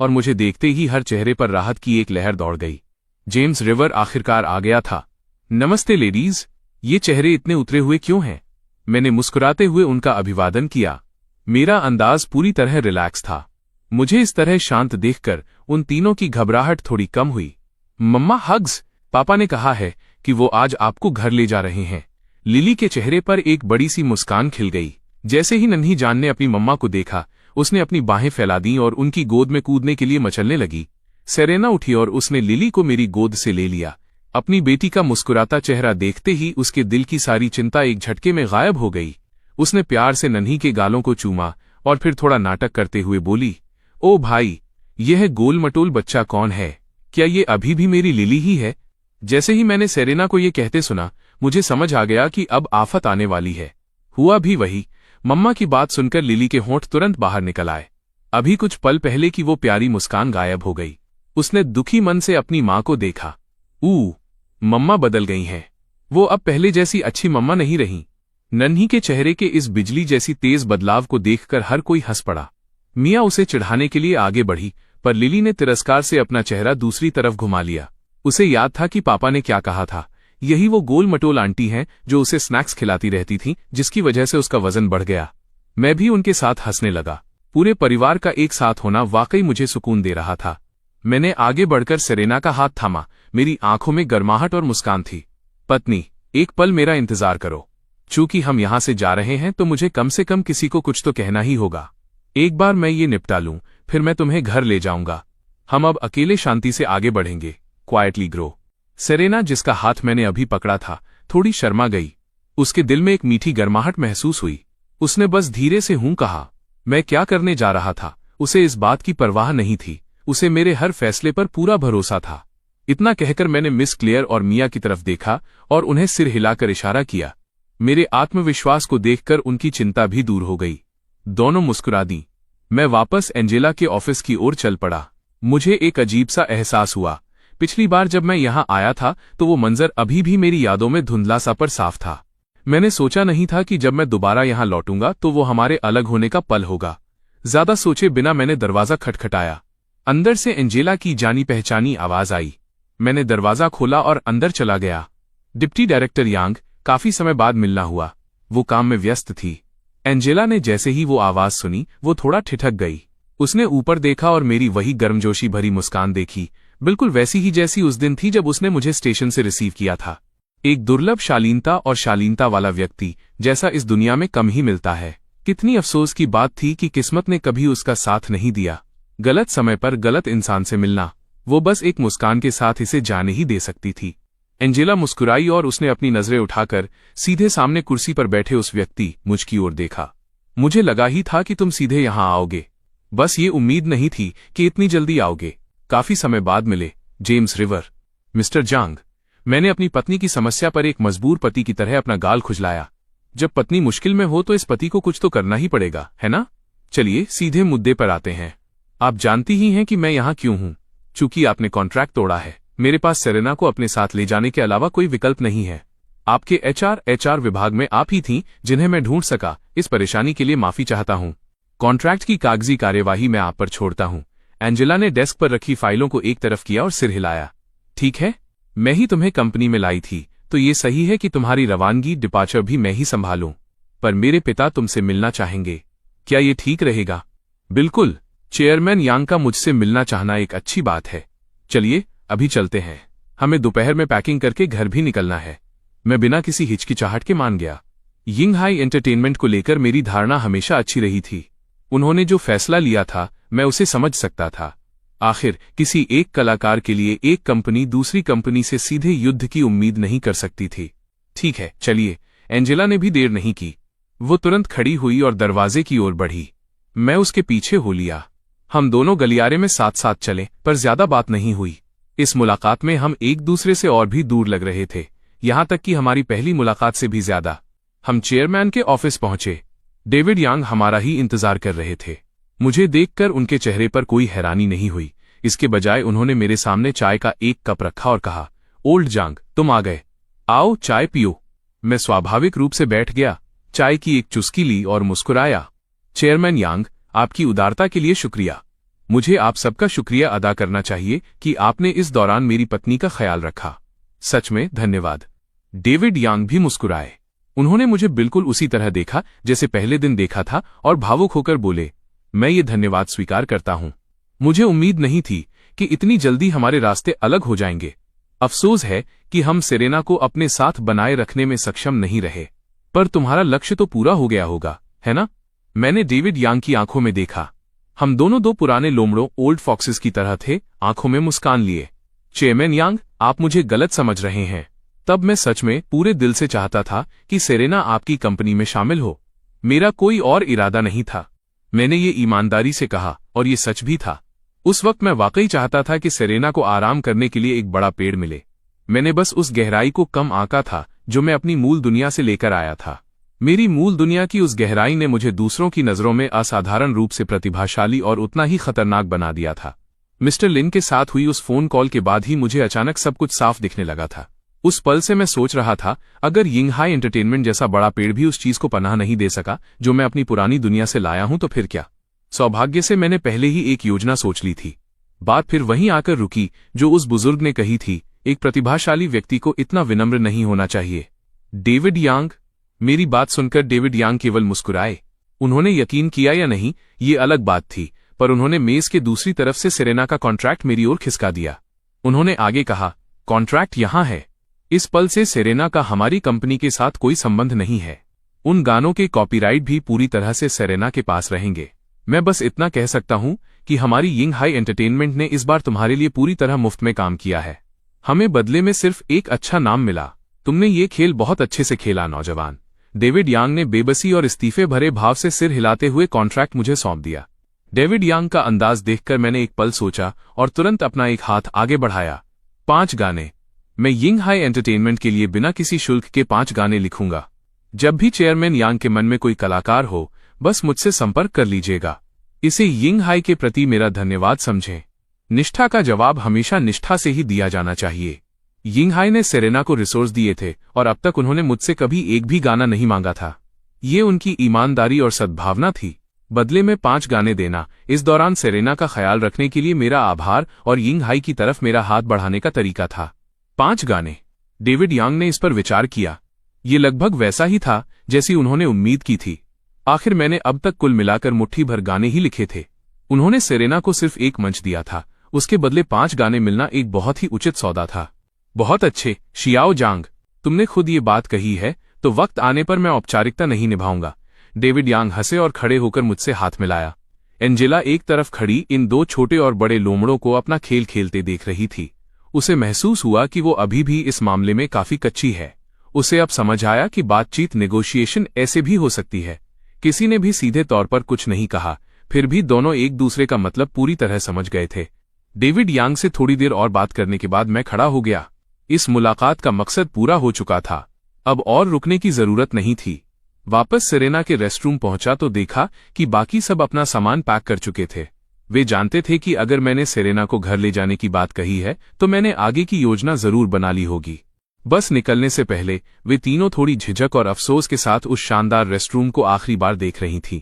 और मुझे देखते ही हर चेहरे पर राहत की एक लहर दौड़ गई। जेम्स रिवर आखिरकार आ गया था। नमस्ते लेडीज, ये चेहरे इतने उतरे हुए क्यों हैं? मैंने मुस्कुराते हुए उनका अभिवादन किया। मेरा अंदाज पूरी तरह रिलैक्स था। मुझे इस तरह शांत देखकर उन तीनों की घबराहट थोड़ी कम हुई। मम्मा हग्स, पापा ने कहा है कि वो आज आपको घर ले जा रहे हैं। लिली के चेहरे पर एक बड़ी सी मुस्कान खिल गई। जैसे ही नन्ही जान ने अपनी मम्मा को देखा, उसने अपनी बाहें फैला दी और उनकी गोद में कूदने के लिए मचलने लगी। सेरेना उठी और उसने लिली को मेरी गोद से ले लिया। अपनी बेटी का मुस्कुराता चेहरा देखते ही उसके दिल की सारी चिंता एक झटके में गायब हो गई। उसने प्यार से नन्ही के गालों को चूमा और फिर थोड़ा नाटक करते हुए बोली, ओ भाई, यह गोल मटोल बच्चा कौन है? क्या ये अभी भी मेरी लिली ही है? जैसे ही मैंने सेरेना को ये कहते सुना, मुझे समझ आ गया कि अब आफत आने वाली है। हुआ भी वही। मम्मा की बात सुनकर लिली के होंठ तुरंत बाहर निकल आए। अभी कुछ पल पहले की वो प्यारी मुस्कान गायब हो गई। उसने दुखी मन से अपनी माँ को देखा। मम्मा बदल गई हैं। वो अब पहले जैसी अच्छी मम्मा नहीं रही। नन्ही के चेहरे के इस बिजली जैसी तेज बदलाव को देखकर हर कोई हंस पड़ा। मिया उसे चिढ़ाने के लिए आगे बढ़ी, पर लिली ने तिरस्कार से अपना चेहरा दूसरी तरफ घुमा लिया। उसे याद था कि पापा ने क्या कहा था। यही वो गोल मटोल आंटी हैं जो उसे स्नैक्स खिलाती रहती थी, जिसकी वजह से उसका वजन बढ़ गया। मैं भी उनके साथ हंसने लगा। पूरे परिवार का एक साथ होना वाकई मुझे सुकून दे रहा था। मैंने आगे बढ़कर सेरेना का हाथ थामा। मेरी आंखों में गर्माहट और मुस्कान थी। पत्नी, एक पल मेरा इंतजार करो। चूंकि हम यहां से जा रहे हैं तो मुझे कम से कम किसी को कुछ तो कहना ही होगा। एक बार मैं ये निपटा लूं, फिर मैं तुम्हें घर ले जाऊंगा। हम अब अकेले शांति से आगे बढ़ेंगे। Quietly grow. सेरेना, जिसका हाथ मैंने अभी पकड़ा था, थोड़ी शर्मा गई। उसके दिल में एक मीठी गर्माहट महसूस हुई। उसने बस धीरे से हूं कहा। मैं क्या करने जा रहा था, उसे इस बात की परवाह नहीं थी। उसे मेरे हर फैसले पर पूरा भरोसा था। इतना कहकर मैंने मिस क्लेयर और मिया की तरफ देखा और उन्हें सिर हिलाकर इशारा किया। मेरे आत्मविश्वास को देखकर उनकी चिंता भी दूर हो गई। दोनों मुस्कुरा दी। मैं वापस एंजेला के ऑफिस की ओर चल पड़ा। मुझे एक अजीब सा एहसास हुआ। पिछली बार जब मैं यहां आया था तो वो मंजर अभी भी मेरी यादों में धुंधला सा पर साफ था। मैंने सोचा नहीं था कि जब मैं दोबारा यहां लौटूंगा तो वो हमारे अलग होने का पल होगा। ज्यादा सोचे बिना मैंने दरवाजा खटखटाया। अंदर से एंजेला की जानी पहचानी आवाज आई। मैंने दरवाजा खोला और अंदर चला गया। डिप्टी डायरेक्टर यांग, काफी समय बाद मिलना हुआ। वो काम में व्यस्त थी। एंजेला ने जैसे ही वो आवाज सुनी, वो थोड़ा ठिठक गई। उसने ऊपर देखा और मेरी वही गर्मजोशी भरी मुस्कान देखी, बिल्कुल वैसी ही जैसी उस दिन थी जब उसने मुझे स्टेशन से रिसीव किया था। एक दुर्लभ शालीनता और शालीनता वाला व्यक्ति जैसा इस दुनिया में कम ही मिलता है। कितनी अफसोस की बात थी कि किस्मत ने कभी उसका साथ नहीं दिया। गलत समय पर गलत इंसान से मिलना, वो बस एक मुस्कान के साथ इसे जाने ही दे सकती थी। एंजेला मुस्कुराई और उसने अपनी नजरें उठाकर सीधे सामने कुर्सी पर बैठे उस व्यक्ति मुझ की ओर देखा। मुझे लगा ही था कि तुम सीधे यहां आओगे। बस ये उम्मीद नहीं थी कि इतनी जल्दी आओगे। काफी समय बाद मिले, जेम्स रिवर। मिस्टर जांग, मैंने अपनी पत्नी की समस्या पर एक मजबूर पति की तरह अपना गाल खुजलाया। जब पत्नी मुश्किल में हो तो इस पति को कुछ तो करना ही पड़ेगा, है ना? चलिए सीधे मुद्दे पर आते हैं। आप जानती ही हैं कि मैं यहां क्यों हूं। चूंकि आपने कॉन्ट्रैक्ट तोड़ा है, मेरे पास सेरेना को अपने साथ ले जाने के अलावा कोई विकल्प नहीं है। आपके एचआर विभाग में आप ही थीं जिन्हें मैं ढूंढ सका। इस परेशानी के लिए माफी चाहता हूं। कॉन्ट्रैक्ट की कागजी कार्यवाही मैं आप पर छोड़ता हूं। एंजेला ने डेस्क पर रखी फाइलों को एक तरफ किया और सिर हिलाया। ठीक है, मैं ही तुम्हें कंपनी में लाई थी, तो ये सही है कि तुम्हारी रवानगी डिपार्चर भी मैं ही संभालूं। पर मेरे पिता तुमसे मिलना चाहेंगे। क्या ये ठीक रहेगा? बिल्कुल। चेयरमैन यांग का मुझसे मिलना चाहना एक अच्छी बात है। चलिए अभी चलते हैं। हमें दोपहर में पैकिंग करके घर भी निकलना है। मैं बिना किसी हिचकिचाहट के मान गया। यिंग हाई एंटरटेनमेंट को लेकर मेरी धारणा हमेशा अच्छी रही थी। उन्होंने जो फैसला लिया था मैं उसे समझ सकता था। आखिर किसी एक कलाकार के लिए एक कंपनी दूसरी कंपनी से सीधे युद्ध की उम्मीद नहीं कर सकती थी। ठीक है, चलिए। एंजेला ने भी देर नहीं की। वो तुरंत खड़ी हुई और दरवाजे की ओर बढ़ी। मैं उसके पीछे हो लिया। हम दोनों गलियारे में साथ साथ चले, पर ज्यादा बात नहीं हुई। इस मुलाकात में हम एक दूसरे से और भी दूर लग रहे थे, यहां तक कि हमारी पहली मुलाकात से भी ज्यादा। हम चेयरमैन के ऑफिस पहुंचे। डेविड यांग हमारा ही इंतजार कर रहे थे। मुझे देखकर उनके चेहरे पर कोई हैरानी नहीं हुई। इसके बजाय उन्होंने मेरे सामने चाय का एक कप रखा और कहा, ओल्ड जांग, तुम आ गए। आओ चाय पियो। मैं स्वाभाविक रूप से बैठ गया, चाय की एक चुस्की ली और मुस्कुराया। चेयरमैन यांग, आपकी उदारता के लिए शुक्रिया। मुझे आप सबका शुक्रिया अदा करना चाहिए कि आपने इस दौरान मेरी पत्नी का ख्याल रखा। सच में धन्यवाद। डेविड यांग भी मुस्कुराए। उन्होंने मुझे बिल्कुल उसी तरह देखा जैसे पहले दिन देखा था और भावुक होकर बोले, मैं ये धन्यवाद स्वीकार करता हूं। मुझे उम्मीद नहीं थी कि इतनी जल्दी हमारे रास्ते अलग हो जाएंगे। अफसोस है कि हम सेरेना को अपने साथ बनाए रखने में सक्षम नहीं रहे, पर तुम्हारा लक्ष्य तो पूरा हो गया होगा, है ना? मैंने डेविड यांग की आंखों में देखा। हम दोनों दो पुराने लोमड़ों ओल्ड फॉक्सेस की तरह थे, आंखों में मुस्कान लिए। चेयरमैन यांग, आप मुझे गलत समझ रहे हैं। तब मैं सच में पूरे दिल से चाहता था कि सेरेना आपकी कंपनी में शामिल हो। मेरा कोई और इरादा नहीं था। मैंने ये ईमानदारी से कहा और ये सच भी था। उस वक्त मैं वाकई चाहता था कि सेरेना को आराम करने के लिए एक बड़ा पेड़ मिले। मैंने बस उस गहराई को कम आंका था जो मैं अपनी मूल दुनिया से लेकर आया था। मेरी मूल दुनिया की उस गहराई ने मुझे दूसरों की नज़रों में असाधारण रूप से प्रतिभाशाली और उतना ही खतरनाक बना दिया था। मिस्टर लिन के साथ हुई उस फोन कॉल के बाद ही मुझे अचानक सब कुछ साफ दिखने लगा था। उस पल से मैं सोच रहा था, अगर यिंगहाई एंटरटेनमेंट जैसा बड़ा पेड़ भी उस चीज को पनाह नहीं दे सका जो मैं अपनी पुरानी दुनिया से लाया हूं, तो फिर क्या? सौभाग्य से मैंने पहले ही एक योजना सोच ली थी। बात फिर वहीं आकर रुकी जो उस बुजुर्ग ने कही थी, एक प्रतिभाशाली व्यक्ति को इतना विनम्र नहीं होना चाहिए। डेविड यांग। मेरी बात सुनकर डेविड यांग केवल मुस्कुराए। उन्होंने यकीन किया या नहीं ये अलग बात थी, पर उन्होंने मेज के दूसरी तरफ से सेरेना का कॉन्ट्रैक्ट मेरी ओर खिसका दिया। उन्होंने आगे कहा, कॉन्ट्रैक्ट यहां है। इस पल से सेरेना का हमारी कंपनी के साथ कोई संबंध नहीं है। उन गानों के कॉपीराइट भी पूरी तरह से सेरेना के पास रहेंगे। मैं बस इतना कह सकता हूं कि हमारी यिंगहाई एंटरटेनमेंट ने इस बार तुम्हारे लिए पूरी तरह मुफ्त में काम किया है। हमें बदले में सिर्फ एक अच्छा नाम मिला। तुमने ये खेल बहुत अच्छे से खेला नौजवान। डेविड यांग ने बेबसी और इस्तीफे भरे भाव से सिर हिलाते हुए कॉन्ट्रैक्ट मुझे सौंप दिया। डेविड यांग का अंदाज देखकर मैंने एक पल सोचा और तुरंत अपना एक हाथ आगे बढ़ाया। 5 गाने। मैं यिंगहाई एंटरटेनमेंट के लिए बिना किसी शुल्क के 5 गाने लिखूंगा। जब भी चेयरमैन यांग के मन में कोई कलाकार हो, बस मुझसे संपर्क कर लीजिएगा। इसे यिंगहाई के प्रति मेरा धन्यवाद समझें। निष्ठा का जवाब हमेशा निष्ठा से ही दिया जाना चाहिए। यिंगहाई ने सेरेना को रिसोर्स दिए थे और अब तक उन्होंने मुझसे कभी एक भी गाना नहीं मांगा था। ये उनकी ईमानदारी और सद्भावना थी। बदले में 5 गाने देना इस दौरान सेरेना का ख्याल रखने के लिए मेरा आभार और यिंगहाई की तरफ मेरा हाथ बढ़ाने का तरीका था। 5 गाने। डेविड यांग ने इस पर विचार किया। ये लगभग वैसा ही था जैसी उन्होंने उम्मीद की थी। आखिर मैंने अब तक कुल मिलाकर मुट्ठी भर गाने ही लिखे थे। उन्होंने सेरेना को सिर्फ एक मंच दिया था, उसके बदले 5 गाने मिलना एक बहुत ही उचित सौदा था। बहुत अच्छे शियाओ जांग, तुमने खुद ये बात कही है, तो वक्त आने पर मैं औपचारिकता नहीं निभाऊंगा। डेविड यांग हंसे और खड़े होकर मुझसे हाथ मिलाया। एंजेला एक तरफ खड़ी इन 2 छोटे और बड़े लोमड़ों को अपना खेल खेलते देख रही थी। उसे महसूस हुआ कि वो अभी भी इस मामले में काफी कच्ची है। उसे अब समझ आया कि बातचीत नेगोशिएशन ऐसे भी हो सकती है। किसी ने भी सीधे तौर पर कुछ नहीं कहा, फिर भी दोनों एक दूसरे का मतलब पूरी तरह समझ गए थे। डेविड यांग से थोड़ी देर और बात करने के बाद मैं खड़ा हो गया। इस मुलाकात का मकसद पूरा हो चुका था। अब और रुकने की जरूरत नहीं थी। वापस सेरेना के रेस्टरूम पहुंचा तो देखा कि बाकी सब अपना सामान पैक कर चुके थे। वे जानते थे कि अगर मैंने सेरेना को घर ले जाने की बात कही है तो मैंने आगे की योजना जरूर बना ली होगी। बस निकलने से पहले वे तीनों थोड़ी झिझक और अफसोस के साथ उस शानदार रेस्टरूम को आखिरी बार देख रही थीं।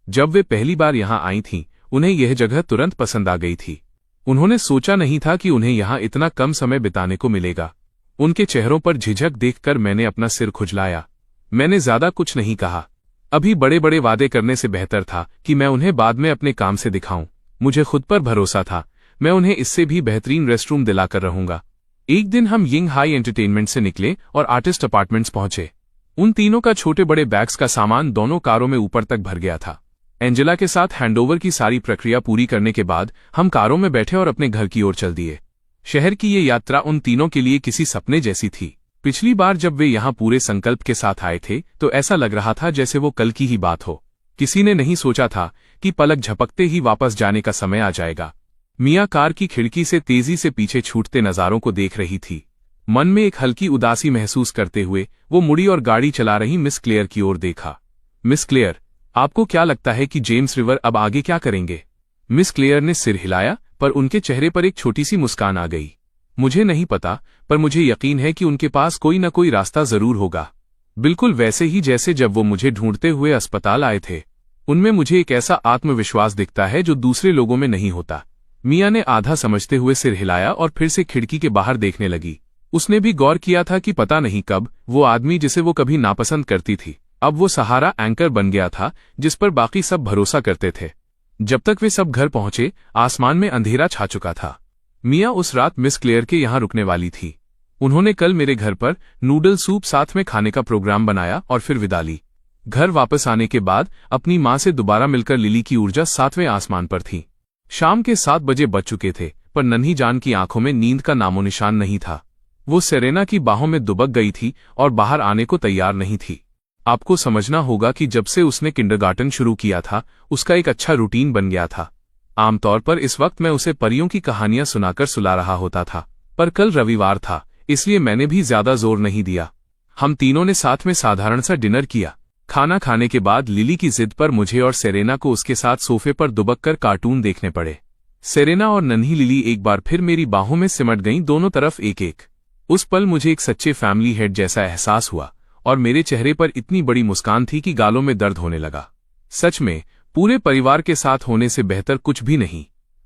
जब वे पहली बार यहां आई थीं, उन्हें यह जगह तुरंत पसंद आ गई थी। उन्होंने सोचा नहीं था कि उन्हें यहां इतना कम समय बिताने को मिलेगा। उनके चेहरों पर झिझक देखकर मैंने अपना सिर खुजलाया। मैंने ज्यादा कुछ नहीं कहा। अभी बड़े बड़े वादे करने से बेहतर था कि मैं उन्हें बाद में अपने काम से दिखाऊं। मुझे खुद पर भरोसा था, मैं उन्हें इससे भी बेहतरीन रेस्टरूम दिलाकर रहूंगा। एक दिन हम यिंगहाई एंटरटेनमेंट से निकले और आर्टिस्ट अपार्टमेंट्स पहुंचे। उन तीनों का छोटे बड़े बैग्स का सामान दोनों कारों में ऊपर तक भर गया था। एंजेला के साथ हैंडओवर की सारी प्रक्रिया पूरी करने के बाद हम कारों में बैठे और अपने घर की ओर चल दिए। शहर की ये यात्रा उन तीनों के लिए किसी सपने जैसी थी। पिछली बार जब वे यहाँ पूरे संकल्प के साथ आए थे तो ऐसा लग रहा था जैसे वो कल की ही बात हो। किसी ने नहीं सोचा था कि पलक झपकते ही वापस जाने का समय आ जाएगा। मियाँ कार की खिड़की से तेजी से पीछे छूटते नज़ारों को देख रही थी। मन में एक हल्की उदासी महसूस करते हुए वो मुड़ी और गाड़ी चला रही मिस क्लेयर की ओर देखा। मिस क्लेयर, आपको क्या लगता है कि जेम्स रिवर अब आगे क्या करेंगे? मिस क्लेयर ने सिर हिलाया, पर उनके चेहरे पर एक छोटी सी मुस्कान आ गई। मुझे नहीं पता, पर मुझे यकीन है कि उनके पास कोई न कोई रास्ता जरूर होगा। बिल्कुल वैसे ही जैसे जब वो मुझे ढूंढते हुए अस्पताल आए थे। उनमें मुझे एक ऐसा आत्मविश्वास दिखता है जो दूसरे लोगों में नहीं होता। मिया ने आधा समझते हुए सिर हिलाया और फिर से खिड़की के बाहर देखने लगी। उसने भी गौर किया था कि पता नहीं कब वो आदमी जिसे वो कभी नापसंद करती थी, अब वो सहारा एंकर बन गया था जिस पर बाकी सब भरोसा करते थे। जब तक वे सब घर पहुंचे, आसमान में अंधेरा छा चुका था। मिया उस रात मिस क्लेयर के यहां रुकने वाली थी। उन्होंने कल मेरे घर पर नूडल सूप साथ में खाने का प्रोग्राम बनाया और फिर विदा ली। घर वापस आने के बाद अपनी मां से दोबारा मिलकर लिली की ऊर्जा 7वें आसमान पर थी। शाम के 7 बजे बज चुके थे, पर नन्ही जान की आंखों में नींद का नामोनिशान नहीं था। वो सेरेना की बाहों में दुबक गई थी और बाहर आने को तैयार नहीं थी। आपको समझना होगा कि जब से उसने किंडरगार्टन शुरू किया था, उसका एक अच्छा रूटीन बन गया था। आमतौर पर इस वक्त मैं उसे परियों की कहानियां सुनाकर सुला रहा होता था, पर कल रविवार था, इसलिए मैंने भी ज्यादा जोर नहीं दिया। हम तीनों ने साथ में साधारण सा डिनर किया। खाना खाने के बाद लिली की जिद पर मुझे और सेरेना को उसके साथ सोफे पर दुबक कर कार्टून देखने पड़े। सेरेना और नन्ही लिली एक बार फिर मेरी बाहों में सिमट गईं, दोनों तरफ एक एक। उस पल मुझे एक सच्चे फैमिली हेड जैसा एहसास हुआ और मेरे चेहरे पर इतनी बड़ी मुस्कान थी कि गालों में दर्द होने लगा। सच में पूरे परिवार के साथ होने से बेहतर कुछ भी नहीं।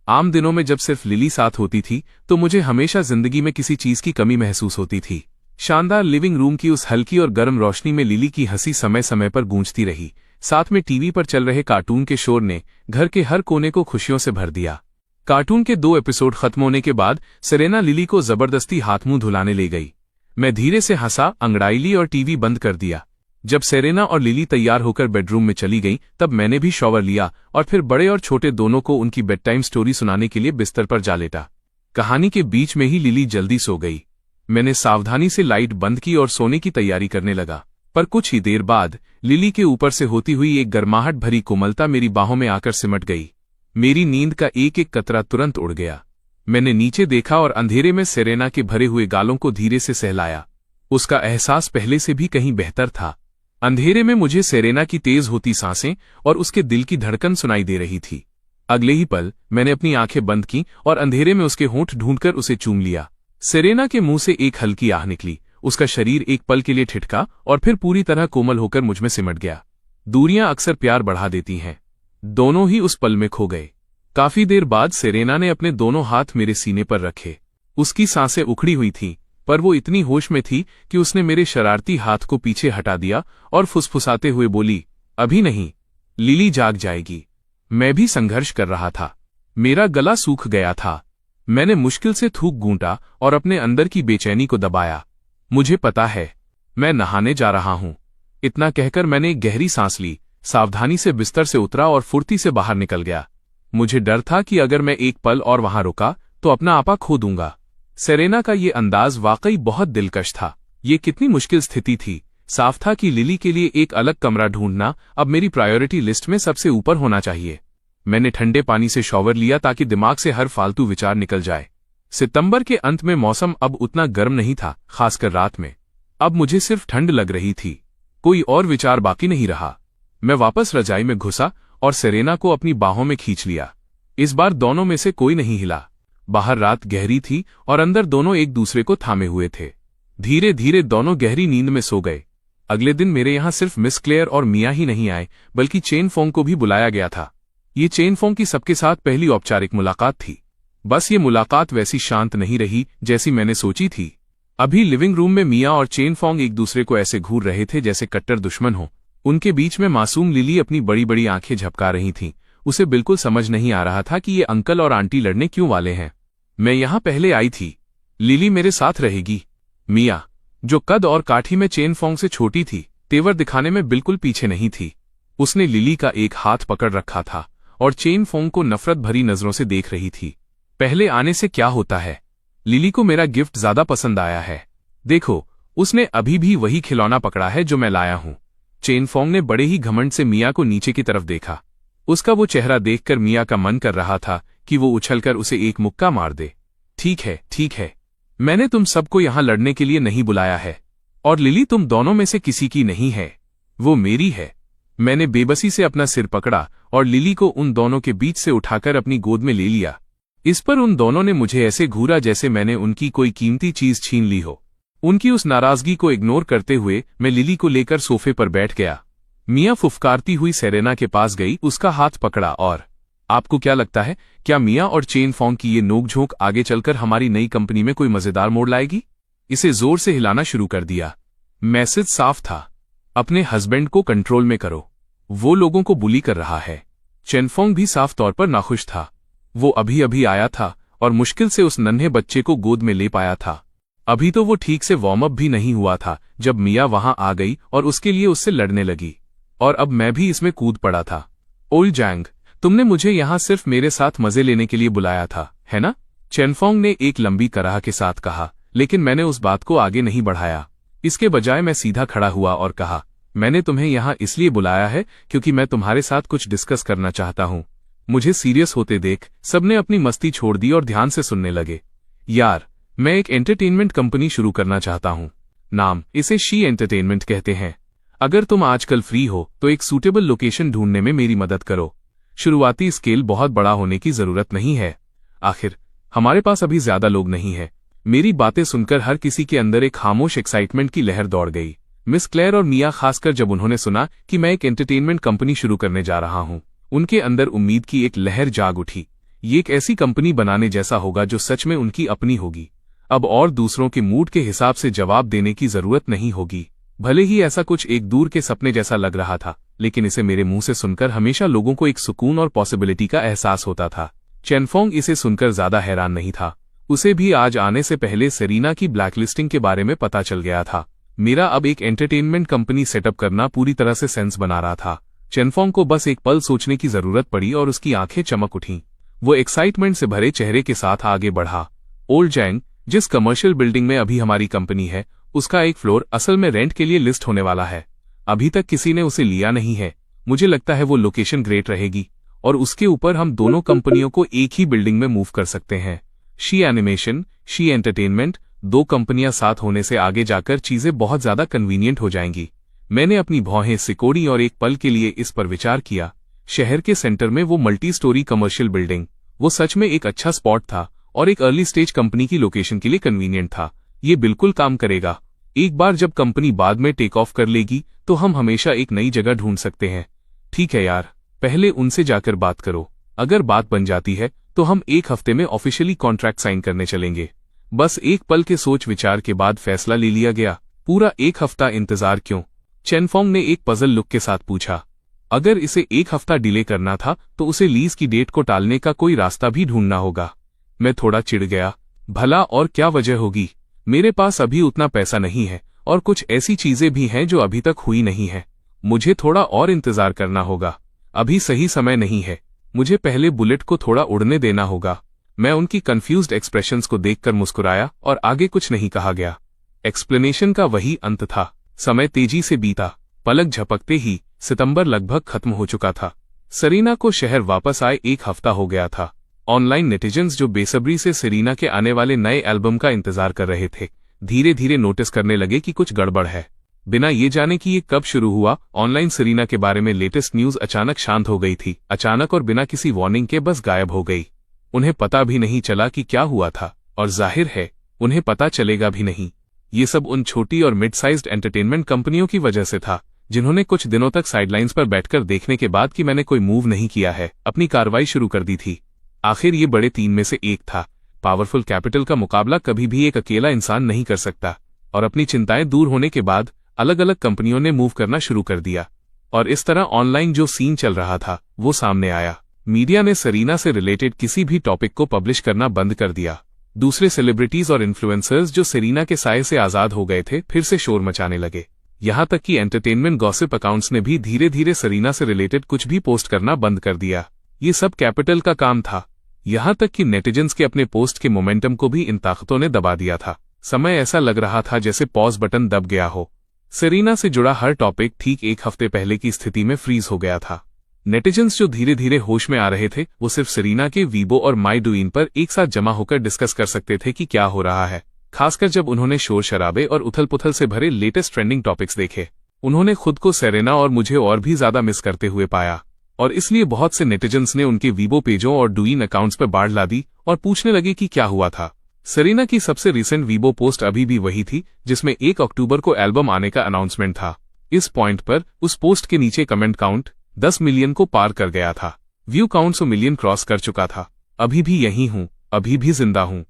आम दिनों में जब सिर्फ लिली साथ होती थी तो मुझे हमेशा जिंदगी में किसी चीज की कमी महसूस होती थी। शानदार लिविंग रूम की उस हल्की और गर्म रोशनी में लिली की हंसी समय समय पर गूंजती रही। साथ में टीवी पर चल रहे कार्टून के शोर ने घर के हर कोने को खुशियों से भर दिया। कार्टून के 2 एपिसोड खत्म होने के बाद सेरेना लिली को जबरदस्ती हाथ मुंह धुलाने ले गई। मैं धीरे से हंसा, अंगड़ाई ली और टीवी बंद कर दिया। जब सेरेना और लिली तैयार होकर बेडरूम में चली गईं, तब मैंने भी शॉवर लिया और फिर बड़े और छोटे दोनों को उनकी बेड टाइम स्टोरी सुनाने के लिए बिस्तर पर जा लेटा। कहानी के बीच में ही लिली जल्दी सो गई। मैंने सावधानी से लाइट बंद की और सोने की तैयारी करने लगा, पर कुछ ही देर बाद लिली के ऊपर से होती हुई एक गर्माहट भरी कोमलता मेरी बाहों में आकर सिमट गई। मेरी नींद का एक एक कतरा तुरंत उड़ गया। मैंने नीचे देखा और अंधेरे में सेरेना के भरे हुए गालों को धीरे से सहलाया। उसका एहसास पहले से भी कहीं बेहतर था। अंधेरे में मुझे सेरेना की तेज होती सांसें और उसके दिल की धड़कन सुनाई दे रही थी। अगले ही पल मैंने अपनी आंखें बंद की और अंधेरे में उसके होंठ ढूंढकर उसे चूम लिया। सेरेना के मुंह से एक हल्की आह निकली। उसका शरीर एक पल के लिए ठिठका और फिर पूरी तरह कोमल होकर मुझमें सिमट गया। दूरियां अक्सर प्यार बढ़ा देती हैं। दोनों ही उस पल में खो गए। काफी देर बाद सेरेना ने अपने दोनों हाथ मेरे सीने पर रखे। उसकी सांसें उखड़ी हुई थीं, पर वो इतनी होश में थी कि उसने मेरे शरारती हाथ को पीछे हटा दिया और फुसफुसाते हुए बोली, अभी नहीं, लिली जाग जाएगी। मैं भी संघर्ष कर रहा था। मेरा गला सूख गया था। मैंने मुश्किल से थूक गूंटा और अपने अंदर की बेचैनी को दबाया। मुझे पता है, मैं नहाने जा रहा हूं। इतना कहकर मैंने एक गहरी सांस ली, सावधानी से बिस्तर से उतरा और फुर्ती से बाहर निकल गया। मुझे डर था कि अगर मैं एक पल और वहां रुका तो अपना आपा खो दूंगा। सेरेना का ये अंदाज वाकई बहुत दिलकश था। ये कितनी मुश्किल स्थिति थी। साफ था कि लिली के लिए एक अलग कमरा ढूंढना अब मेरी प्रायोरिटी लिस्ट में सबसे ऊपर होना चाहिए। मैंने ठंडे पानी से शॉवर लिया ताकि दिमाग से हर फालतू विचार निकल जाए। सितंबर के अंत में मौसम अब उतना गर्म नहीं था, खासकर रात में। अब मुझे सिर्फ ठंड लग रही थी, कोई और विचार बाकी नहीं रहा। मैं वापस रजाई में घुसा और सेरेना को अपनी बाहों में खींच लिया। इस बार दोनों में से कोई नहीं हिला। बाहर रात गहरी थी और अंदर दोनों एक दूसरे को थामे हुए थे। धीरे धीरे दोनों गहरी नींद में सो गए। अगले दिन मेरे यहाँ सिर्फ मिस क्लेयर और मिया ही नहीं आए, बल्कि चेन फोंग को भी बुलाया गया था। ये चेन फोंग की सबके साथ पहली औपचारिक मुलाकात थी। बस ये मुलाकात वैसी शांत नहीं रही जैसी मैंने सोची थी। अभी लिविंग रूम में मिया और चेन फोंग एक दूसरे को ऐसे घूर रहे थे जैसे कट्टर दुश्मन हो। उनके बीच में मासूम लिली अपनी बड़ी बड़ी आंखें झपका रही थीं। उसे बिल्कुल समझ नहीं आ रहा था कि ये अंकल और आंटी लड़ने क्यों वाले हैं। मैं यहां पहले आई थी, लिली मेरे साथ रहेगी। मिया, जो कद और काठी में चेन फोंग से छोटी थी, तेवर दिखाने में बिल्कुल पीछे नहीं थी। उसने लिली का एक हाथ पकड़ रखा था और चेन फोंग को नफरत भरी नजरों से देख रही थी। पहले आने से क्या होता है, लिली को मेरा गिफ्ट ज्यादा पसंद आया है। देखो, उसने अभी भी वही खिलौना पकड़ा है जो मैं लाया हूं। चेन फोंग ने बड़े ही घमंड से मिया को नीचे की तरफ देखा। उसका वो चेहरा देखकर मिया का मन कर रहा था कि वो उछलकर उसे एक मुक्का मार दे। ठीक है, ठीक है, मैंने तुम सबको यहां लड़ने के लिए नहीं बुलाया है, और लिली तुम दोनों में से किसी की नहीं है, वो मेरी है। मैंने बेबसी से अपना सिर पकड़ा और लिली को उन दोनों के बीच से उठाकर अपनी गोद में ले लिया। इस पर उन दोनों ने मुझे ऐसे घूरा जैसे मैंने उनकी कोई कीमती चीज छीन ली हो। उनकी उस नाराजगी को इग्नोर करते हुए मैं लिली को लेकर सोफे पर बैठ गया। मिया फुफकारती हुई सेरेना के पास गई, उसका हाथ पकड़ा और आपको क्या लगता है, क्या मिया और चेन फोंग की ये नोकझोंक आगे चलकर हमारी नई कंपनी में कोई मजेदार मोड़ लाएगी? इसे जोर से हिलाना शुरू कर दिया। मैसेज साफ था, अपने हस्बैंड को कंट्रोल में करो, वो लोगों को बुली कर रहा है। चेनफोंग भी साफ तौर पर नाखुश था। वो अभी अभी आया था और मुश्किल से उस नन्हे बच्चे को गोद में ले पाया था। अभी तो वो ठीक से वार्म अप भी नहीं हुआ था जब मिया वहां आ गई और उसके लिए उससे लड़ने लगी, और अब मैं भी इसमें कूद पड़ा था। ओल्ड जैंग, तुमने मुझे यहां सिर्फ मेरे साथ मजे लेने के लिए बुलाया था, है ना? चेनफोंग ने एक लंबी कराह के साथ कहा, लेकिन मैंने उस बात को आगे नहीं बढ़ाया। इसके बजाय मैं सीधा खड़ा हुआ और कहा, मैंने तुम्हें यहां इसलिए बुलाया है क्योंकि मैं तुम्हारे साथ कुछ डिस्कस करना चाहता हूं। मुझे सीरियस होते देख सबने अपनी मस्ती छोड़ दी और ध्यान से सुनने लगे। यार, मैं एक एंटरटेनमेंट कंपनी शुरू करना चाहता हूं। नाम इसे शी एंटरटेनमेंट कहते हैं। अगर तुम आजकल फ्री हो तो एक सूटेबल लोकेशन ढूंढने में मेरी मदद करो। शुरुआती स्केल बहुत बड़ा होने की जरूरत नहीं है। आखिर हमारे पास अभी ज्यादा लोग नहीं है। मेरी बातें सुनकर हर किसी के अंदर एक खामोश एक्साइटमेंट की लहर दौड़ गई। मिस क्लेयर और मिया खासकर जब उन्होंने सुना कि मैं एक एंटरटेनमेंट कंपनी शुरू करने जा रहा हूं, उनके अंदर उम्मीद की एक लहर जाग उठी। ये एक ऐसी कंपनी बनाने जैसा होगा जो सच में उनकी अपनी होगी। अब और दूसरों के मूड के हिसाब से जवाब देने की जरूरत नहीं होगी। भले ही ऐसा कुछ एक दूर के सपने जैसा लग रहा था, लेकिन इसे मेरे मुंह से सुनकर हमेशा लोगों को एक सुकून और पॉसिबिलिटी का एहसास होता था। चेनफोंग इसे सुनकर ज्यादा हैरान नहीं था। उसे भी आज आने से पहले सेरीना की ब्लैकलिस्टिंग के बारे में पता चल गया था। मेरा अब एक एंटरटेनमेंट कंपनी सेटअप करना पूरी तरह से सेंस बना रहा था। चेनफोंग को बस एक पल सोचने की जरूरत पड़ी और उसकी आंखें चमक उठीं। वो एक्साइटमेंट से भरे चेहरे के साथ आगे बढ़ा। ओल्ड जैंग, जिस कमर्शियल बिल्डिंग में अभी हमारी कंपनी है, उसका एक फ्लोर असल में रेंट के लिए लिस्ट होने वाला है। अभी तक किसी ने उसे लिया नहीं है। मुझे लगता है वो लोकेशन ग्रेट रहेगी और उसके ऊपर हम दोनों कंपनियों को एक ही बिल्डिंग में मूव कर सकते हैं। शी एनिमेशन, शी एंटरटेनमेंट, दो कंपनियां साथ होने से आगे जाकर चीजें बहुत ज्यादा कन्वीनियंट हो जाएंगी। मैंने अपनी भौहें सिकोड़ी और एक पल के लिए इस पर विचार किया। शहर के सेंटर में वो मल्टी स्टोरी कमर्शियल बिल्डिंग, वो सच में एक अच्छा स्पॉट था और एक अर्ली स्टेज कंपनी की लोकेशन के लिए कन्वीनियंट था। ये बिल्कुल काम करेगा। एक बार जब कंपनी बाद में टेक ऑफ कर लेगी तो हम हमेशा एक नई जगह ढूंढ सकते हैं। ठीक है यार, पहले उनसे जाकर बात करो। अगर बात बन जाती है तो हम एक हफ्ते में ऑफिशियली कॉन्ट्रैक्ट साइन करने चलेंगे। बस एक पल के सोच विचार के बाद फैसला ले लिया गया। पूरा एक हफ्ता इंतजार क्यों? चेनफोंग ने एक पजल लुक के साथ पूछा। अगर इसे एक हफ्ता डिले करना था तो उसे लीज की डेट को टालने का कोई रास्ता भी ढूंढना होगा। मैं थोड़ा चिढ़ गया। भला और क्या वजह होगी? मेरे पास अभी उतना पैसा नहीं है और कुछ ऐसी चीजें भी हैं जो अभी तक हुई नहीं है। मुझे थोड़ा और इंतजार करना होगा। अभी सही समय नहीं है। मुझे पहले बुलेट को थोड़ा उड़ने देना होगा। मैं उनकी कंफ्यूज्ड एक्सप्रेशंस को देखकर मुस्कुराया और आगे कुछ नहीं कहा गया। एक्सप्लेनेशन का वही अंत था। समय तेजी से बीता। पलक झपकते ही सितंबर लगभग खत्म हो चुका था। सेरीना को शहर वापस आए एक हफ्ता हो गया था। ऑनलाइन नेटिजन्स जो बेसब्री से सेरीना के आने वाले नए एल्बम का इंतजार कर रहे थे, धीरे धीरे नोटिस करने लगे कि कुछ गड़बड़ है। बिना ये जाने कि ये कब शुरू हुआ, ऑनलाइन सेरीना के बारे में लेटेस्ट न्यूज अचानक शांत हो गई थी। अचानक और बिना किसी वार्निंग के बस गायब हो गई। उन्हें पता भी नहीं चला कि क्या हुआ था, और जाहिर है उन्हें पता चलेगा भी नहीं। ये सब उन छोटी और मिड साइज्ड एंटरटेनमेंट कंपनियों की वजह से था, जिन्होंने कुछ दिनों तक साइडलाइंस पर बैठकर देखने के बाद कि मैंने कोई मूव नहीं किया है, अपनी कार्रवाई शुरू कर दी थी। आखिर ये बड़े तीन में से एक था। पावरफुल कैपिटल का मुकाबला कभी भी एक अकेला इंसान नहीं कर सकता, और अपनी चिंताएं दूर होने के बाद अलग अलग कंपनियों ने मूव करना शुरू कर दिया। और इस तरह ऑनलाइन जो सीन चल रहा था वो सामने आया। मीडिया ने सेरीना से रिलेटेड किसी भी टॉपिक को पब्लिश करना बंद कर दिया। दूसरे सेलिब्रिटीज और इन्फ्लुएंसर्स जो सेरीना के साये से आजाद हो गए थे फिर से शोर मचाने लगे। यहां तक कि एंटरटेनमेंट गॉसिप अकाउंट्स ने भी धीरे धीरे सेरीना से रिलेटेड कुछ भी पोस्ट करना बंद कर दिया। ये सब कैपिटल का काम था। यहां तक कि नेटिजन्स के अपने पोस्ट के मोमेंटम को भी इन ताकतों ने दबा दिया था। समय ऐसा लग रहा था जैसे पॉज बटन दब गया हो। सेरीना से जुड़ा हर टॉपिक ठीक एक हफ्ते पहले की स्थिति में फ्रीज हो गया था। नेटिजन्स जो धीरे धीरे होश में आ रहे थे, वो सिर्फ सेरीना के वीबो और माई डुइन पर एक साथ जमा होकर डिस्कस कर सकते थे कि क्या हो रहा है। खासकर जब उन्होंने शोर शराबे और उथल पुथल से भरे लेटेस्ट ट्रेंडिंग टॉपिक्स देखे, उन्होंने खुद को सेरेना और मुझे और भी ज्यादा मिस करते हुए पाया। और इसलिए बहुत से नेटिजन्स ने उनके वीबो पेजों और डुइन अकाउंट्स पर बाढ़ ला दी और पूछने लगे कि क्या हुआ था। सेरीना की सबसे रिसेंट वीबो पोस्ट अभी भी वही थी जिसमें 1 अक्टूबर को एल्बम आने का अनाउंसमेंट था। इस पॉइंट पर उस पोस्ट के नीचे कमेंट काउंट 10 मिलियन को पार कर गया था। व्यू काउंट 100 मिलियन क्रॉस कर चुका था। अभी भी यहीं हूं, अभी भी जिंदा हूं।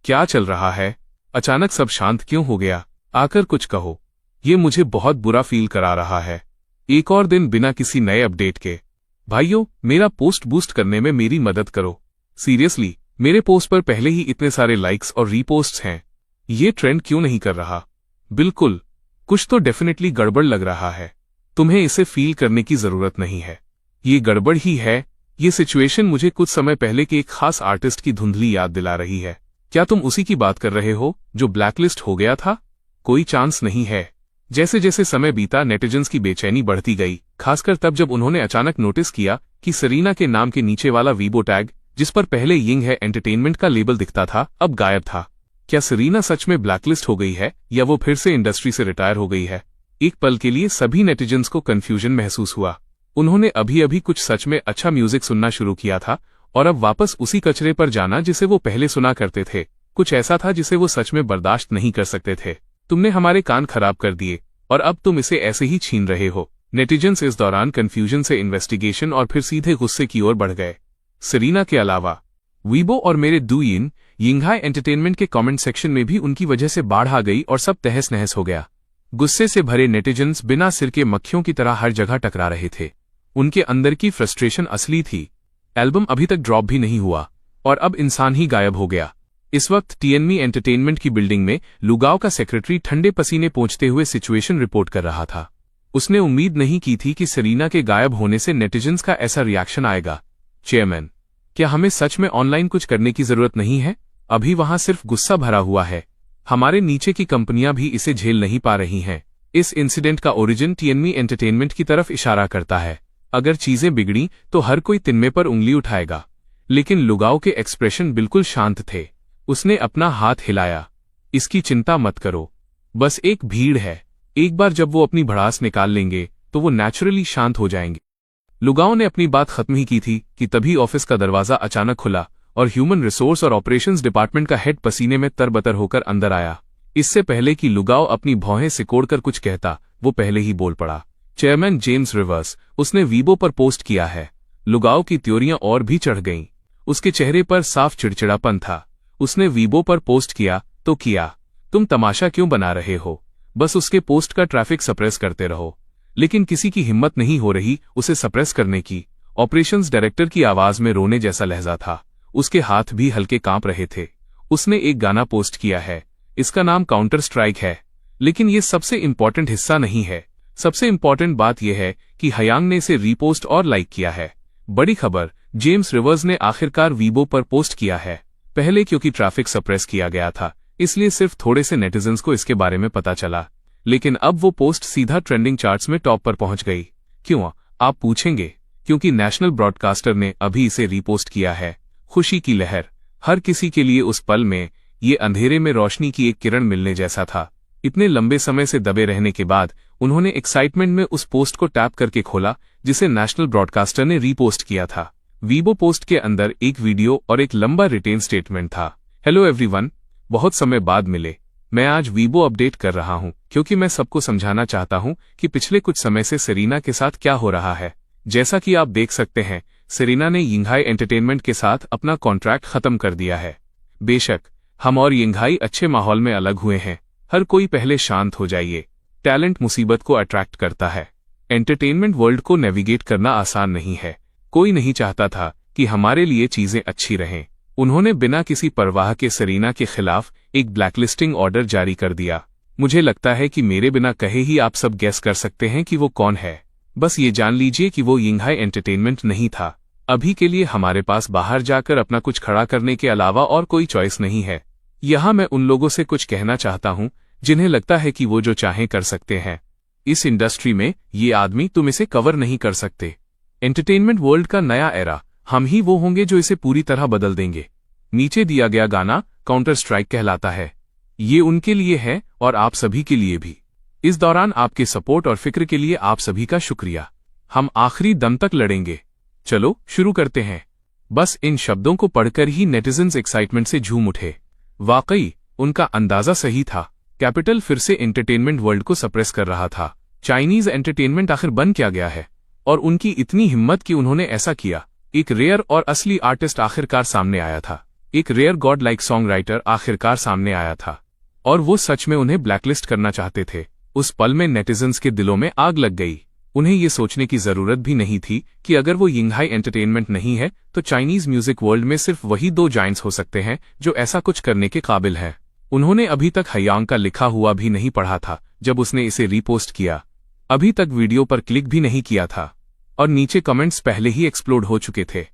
क्या चल रहा है? अचानक सब शांत क्यों हो गया? आकर कुछ कहो। ये मुझे बहुत बुरा फील करा रहा है। एक और दिन बिना किसी नए अपडेट के। भाइयों, मेरा पोस्ट बूस्ट करने में मेरी मदद करो। सीरियसली, मेरे पोस्ट पर पहले ही इतने सारे लाइक्स और रीपोस्ट्स हैं। ये ट्रेंड क्यों नहीं कर रहा? बिल्कुल, कुछ तो डेफिनेटली गड़बड़ लग रहा है। तुम्हें इसे फील करने की जरूरत नहीं है। ये गड़बड़ ही है। ये सिचुएशन मुझे कुछ समय पहले के एक खास आर्टिस्ट की धुंधली याद दिला रही है। क्या तुम उसी की बात कर रहे हो जो ब्लैकलिस्ट हो गया था? कोई चांस नहीं है। जैसे जैसे समय बीता, नेटिजन्स की बेचैनी बढ़ती गई, खासकर तब जब उन्होंने अचानक नोटिस किया कि सरीना के नाम के नीचे वाला वीबो टैग, जिस पर पहले यिंग है एंटरटेनमेंट का लेबल दिखता था, अब गायब था। क्या सरीना सच में ब्लैकलिस्ट हो गई है या वो फिर से इंडस्ट्री से रिटायर हो गई है? एक पल के लिए सभी नेटिजन्स को कंफ्यूजन महसूस हुआ। उन्होंने अभी अभी कुछ सच में अच्छा म्यूजिक सुनना शुरू किया था और अब वापस उसी कचरे पर जाना जिसे वो पहले सुना करते थे। कुछ ऐसा था जिसे वो सच में बर्दाश्त नहीं कर सकते थे। तुमने हमारे कान खराब कर दिए और अब तुम इसे ऐसे ही छीन रहे हो। नेटिजन्स इस दौरान कंफ्यूजन से इन्वेस्टिगेशन और फिर सीधे गुस्से की ओर बढ़ गए। सरीना के अलावा वीबो और मेरे डूइन यिंगहाई एंटरटेनमेंट के कमेंट सेक्शन में भी उनकी वजह से बाढ़ आ गई और सब तहस नहस हो गया। गुस्से से भरे नेटिजन्स बिना सिर के मक्खियों की तरह हर जगह टकरा रहे थे। उनके अंदर की फ्रस्ट्रेशन असली थी। एल्बम अभी तक ड्रॉप भी नहीं हुआ और अब इंसान ही गायब हो गया। इस वक्त टीएनमी एंटरटेनमेंट की बिल्डिंग में लुगाव का सेक्रेटरी ठंडे पसीने पोंछते हुए सिचुएशन रिपोर्ट कर रहा था। उसने उम्मीद नहीं की थी कि सरीना के गायब होने से नेटिजन्स का ऐसा रिएक्शन आएगा। चेयरमैन, क्या हमें सच में ऑनलाइन कुछ करने की जरूरत नहीं है? अभी वहां सिर्फ गुस्सा भरा हुआ है। हमारे नीचे की कंपनियां भी इसे झेल नहीं पा रही हैं। इस इंसिडेंट का ओरिजिन टीएनमी एंटरटेनमेंट की तरफ इशारा करता है। अगर चीजें बिगड़ी तो हर कोई तिनमे पर उंगली उठाएगा। लेकिन लुगाव के एक्सप्रेशन बिल्कुल शांत थे। उसने अपना हाथ हिलाया। इसकी चिंता मत करो, बस एक भीड़ है। एक बार जब वो अपनी भड़ास निकाल लेंगे तो वो नेचुरली शांत हो जाएंगे। लुगाव ने अपनी बात खत्म ही की थी कि तभी ऑफिस का दरवाजा अचानक खुला और ह्यूमन रिसोर्स और ऑपरेशंस डिपार्टमेंट का हेड पसीने में तरबतर होकर अंदर आया। इससे पहले कि लुगाव अपनी भौहें सिकोड़कर कुछ कहता, वो पहले ही बोल पड़ा। चेयरमैन जेम्स रिवर्स, उसने वीबो पर पोस्ट किया है। लुगाव की त्योरियां और भी चढ़ गईं। उसके चेहरे पर साफ चिड़चिड़ापन था। उसने वीबो पर पोस्ट किया तो किया। तुम तमाशा क्यों बना रहे हो? बस उसके पोस्ट का ट्रैफिक सप्रेस करते रहो। लेकिन किसी की हिम्मत नहीं हो रही उसे सप्रेस करने की। ऑपरेशंस डायरेक्टर की आवाज में रोने जैसा लहजा था। उसके हाथ भी हल्के कांप रहे थे। उसने एक गाना पोस्ट किया है। इसका नाम काउंटर स्ट्राइक है। लेकिन ये सबसे इंपॉर्टेंट हिस्सा नहीं है। सबसे इंपॉर्टेंट बात यह है कि हयांग ने इसे रीपोस्ट और लाइक किया है। बड़ी खबर, जेम्स रिवर्स ने आखिरकार वीबो पर पोस्ट किया है। पहले क्योंकि ट्रैफिक सप्रेस किया गया था, इसलिए सिर्फ थोड़े से नेटिजन्स को इसके बारे में पता चला। लेकिन अब वो पोस्ट सीधा ट्रेंडिंग चार्ट्स में टॉप पर पहुंच गई। क्यों, आप पूछेंगे? क्योंकि नेशनल ब्रॉडकास्टर ने अभी इसे रीपोस्ट किया है। खुशी की लहर। हर किसी के लिए उस पल में ये अंधेरे में रोशनी की एक किरण मिलने जैसा था। इतने लंबे समय से दबे रहने के बाद उन्होंने एक्साइटमेंट में उस पोस्ट को टैप करके खोला जिसे नेशनल ब्रॉडकास्टर ने रीपोस्ट किया था। वीबो पोस्ट के अंदर एक वीडियो और एक लंबा रिटेन स्टेटमेंट था। हेलो एवरीवन, बहुत समय बाद मिले। मैं आज वीबो अपडेट कर रहा हूं क्योंकि मैं सबको समझाना चाहता हूं कि पिछले कुछ समय से सरीना के साथ क्या हो रहा है। जैसा कि आप देख सकते हैं, सरीना ने यिंगहाई एंटरटेनमेंट के साथ अपना कॉन्ट्रैक्ट खत्म कर दिया है। बेशक हम और यिंगहाई अच्छे माहौल में अलग हुए हैं। हर कोई पहले शांत हो जाइए। टैलेंट मुसीबत को अट्रैक्ट करता है। एंटरटेनमेंट वर्ल्ड को नेविगेट करना आसान नहीं है। कोई नहीं चाहता था कि हमारे लिए चीजें अच्छी रहें। उन्होंने बिना किसी परवाह के सरीना के खिलाफ एक ब्लैकलिस्टिंग ऑर्डर जारी कर दिया। मुझे लगता है कि मेरे बिना कहे ही आप सब गेस कर सकते हैं कि वो कौन है। बस ये जान लीजिए कि वो यिंगहाई एंटरटेनमेंट नहीं था। अभी के लिए हमारे पास बाहर जाकर अपना कुछ खड़ा करने के अलावा और कोई चॉइस नहीं है। यहाँ मैं उन लोगों से कुछ कहना चाहता हूँ जिन्हें लगता है कि वो जो चाहें कर सकते हैं। इस इंडस्ट्री में ये आदमी तुम इसे कवर नहीं कर सकते। एंटरटेनमेंट वर्ल्ड का नया एरा, हम ही वो होंगे जो इसे पूरी तरह बदल देंगे। नीचे दिया गया गाना काउंटर स्ट्राइक कहलाता है। ये उनके लिए है और आप सभी के लिए भी। इस दौरान आपके सपोर्ट और फिक्र के लिए आप सभी का शुक्रिया। हम आखिरी दम तक लड़ेंगे। चलो शुरू करते हैं। बस इन शब्दों को पढ़कर ही नेटिजन्स एक्साइटमेंट से झूम उठे। वाकई उनका अंदाजा सही था। कैपिटल फिर से एंटरटेनमेंट वर्ल्ड को सप्रेस कर रहा था। चाइनीज एंटरटेनमेंट आखिर बन क्या गया है, और उनकी इतनी हिम्मत कि उन्होंने ऐसा किया। एक रेयर और असली आर्टिस्ट आखिरकार सामने आया था। एक rare god like song writer आखिरकार सामने आया था, और वो सच में उन्हें ब्लैकलिस्ट करना चाहते थे। उस पल में नेटिजन्स के दिलों में आग लग गई। उन्हें ये सोचने की जरूरत भी नहीं थी कि अगर वो यिंगहाई एंटरटेनमेंट नहीं है तो चाइनीज म्यूजिक वर्ल्ड में सिर्फ वही 2 जायंट्स हो सकते हैं जो ऐसा कुछ करने के काबिल हैं। उन्होंने अभी तक हयांग का लिखा हुआ भी नहीं पढ़ा था जब उसने इसे रीपोस्ट किया। अभी तक वीडियो पर क्लिक भी नहीं किया था, और नीचे कमेंट्स पहले ही एक्सप्लोड हो चुके थे।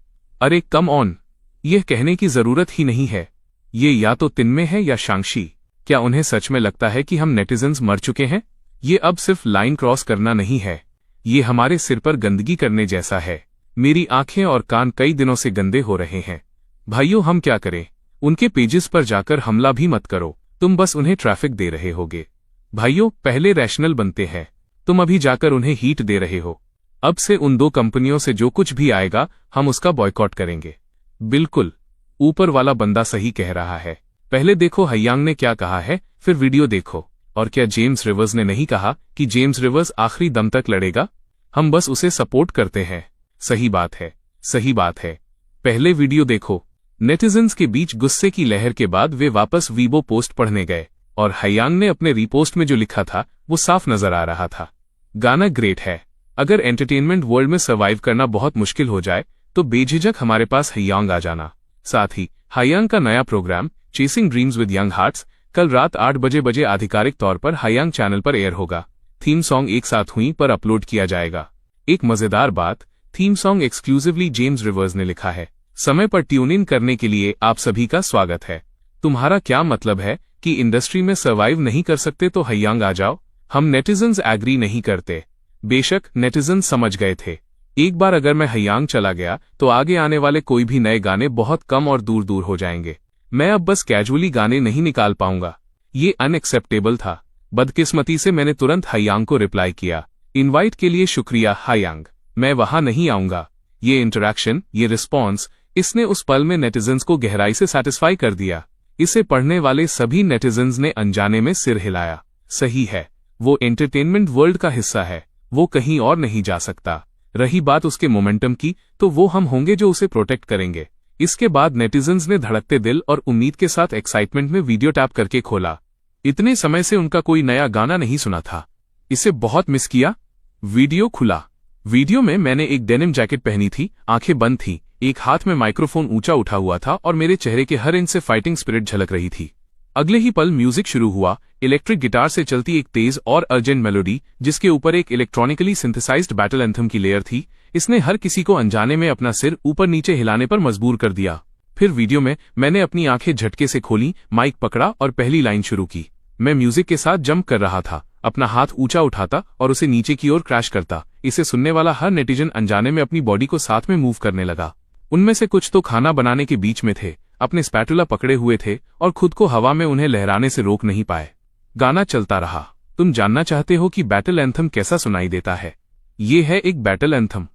अरे कम ऑन, यह कहने की जरूरत ही नहीं है। ये या तो तिनमे है या शांगशी। क्या उन्हें सच में लगता है कि हम नेटिजन्स मर चुके हैं? ये अब सिर्फ लाइन क्रॉस करना नहीं है, ये हमारे सिर पर गंदगी करने जैसा है। मेरी आंखें और कान कई दिनों से गंदे हो रहे हैं। भाइयों, हम क्या करें? उनके पेजेस पर जाकर हमला भी मत करो, तुम बस उन्हें ट्रैफिक दे रहे होगे। भाइयों, पहले रैशनल बनते हैं, तुम अभी जाकर उन्हें हीट दे रहे हो। अब से उन 2 कंपनियों से जो कुछ भी आएगा हम उसका बॉयकॉट करेंगे। बिल्कुल, ऊपर वाला बंदा सही कह रहा है। पहले देखो हयांग ने क्या कहा है, फिर वीडियो देखो। और क्या जेम्स रिवर्स ने नहीं कहा कि जेम्स रिवर्स आखिरी दम तक लड़ेगा? हम बस उसे सपोर्ट करते हैं। सही बात है, सही बात है। पहले वीडियो देखो। नेटिजन्स के बीच गुस्से की लहर के बाद वे वापस वीबो पोस्ट पढ़ने गए, और हयांग ने अपने रीपोस्ट में जो लिखा था वो साफ नजर आ रहा था। गाना ग्रेट है। अगर एंटरटेनमेंट वर्ल्ड में सर्वाइव करना बहुत मुश्किल हो जाए तो बेझिझक हमारे पास हयांग आ जाना। साथ ही हयांग का नया program chasing dreams with young hearts कल रात 8 बजे आधिकारिक तौर पर हयांग चैनल पर एयर होगा। थीम सॉन्ग एक साथ हुई पर अपलोड किया जाएगा। एक मजेदार बात, theme song exclusively James reverse ने लिखा है। समय पर ट्यून इन करने के लिए आप सभी का स्वागत है। तुम्हारा क्या मतलब है कि इंडस्ट्री में सर्वाइव नहीं कर सकते तो हयांग आ जाओ? हम नेटिजन्स एग्री नहीं करते। बेशक नेटिजन्स समझ गए थे, एक बार अगर मैं हयांग चला गया तो आगे आने वाले कोई भी नए गाने बहुत कम और दूर दूर हो जाएंगे। मैं अब बस कैजुअली गाने नहीं निकाल पाऊंगा। ये अनएक्सेप्टेबल था। बदकिस्मती से मैंने तुरंत हयांग को रिप्लाई किया, इनवाइट के लिए शुक्रिया हयांग, मैं वहां नहीं आऊंगा। ये इंटरैक्शन, ये रिस्पॉन्स, इसने उस पल में नेटिजन्स को गहराई से सैटिस्फाई कर दिया। इसे पढ़ने वाले सभी नेटिजन्स ने अनजाने में सिर हिलाया। सही है, वो एंटरटेनमेंट वर्ल्ड का हिस्सा है, वो कहीं और नहीं जा सकता। रही बात उसके मोमेंटम की, तो वो हम होंगे जो उसे प्रोटेक्ट करेंगे। इसके बाद नेटिजन्स ने धड़कते दिल और उम्मीद के साथ एक्साइटमेंट में वीडियो टैप करके खोला। इतने समय से उनका कोई नया गाना नहीं सुना था। इसे बहुत मिस किया। वीडियो खुला। वीडियो में मैंने एक डेनिम जैकेट पहनी थी, आंखें बंद थी, एक हाथ में माइक्रोफोन ऊंचा उठा हुआ था और मेरे चेहरे के हर इंच से फाइटिंग स्पिरिट झलक रही थी। अगले ही पल म्यूजिक शुरू हुआ। इलेक्ट्रिक गिटार से चलती एक तेज और अर्जेंट मेलोडी, जिसके ऊपर एक इलेक्ट्रॉनिकली सिंथेसाइज्ड बैटल एंथम की लेयर थी। इसने हर किसी को अनजाने में अपना सिर ऊपर नीचे हिलाने पर मजबूर कर दिया। फिर वीडियो में मैंने अपनी आंखें झटके से खोली, माइक पकड़ा और पहली लाइन शुरू की। मैं म्यूजिक के साथ जंप कर रहा था, अपना हाथ ऊंचा उठाता और उसे नीचे की ओर क्रैश करता। इसे सुनने वाला हर नेटिजन अनजाने में अपनी बॉडी को साथ में मूव करने लगा। उनमें से कुछ तो खाना बनाने के बीच में थे, अपने स्पैटुला पकड़े हुए थे और खुद को हवा में उन्हें लहराने से रोक नहीं पाए। गाना चलता रहा। तुम जानना चाहते हो कि बैटल एंथम कैसा सुनाई देता है? ये है एक बैटल एंथम।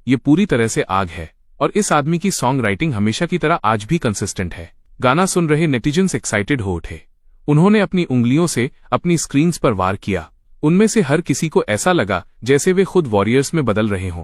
ये पूरी तरह से आग है, और इस आदमी की सॉन्ग राइटिंग हमेशा की तरह आज भी कंसिस्टेंट है। गाना सुन रहे नेटिजन्स एक्साइटेड हो उठे। उन्होंने अपनी उंगलियों से अपनी स्क्रीन्स पर वार किया। उनमें से हर किसी को ऐसा लगा जैसे वे खुद वॉरियर्स में बदल रहे हों।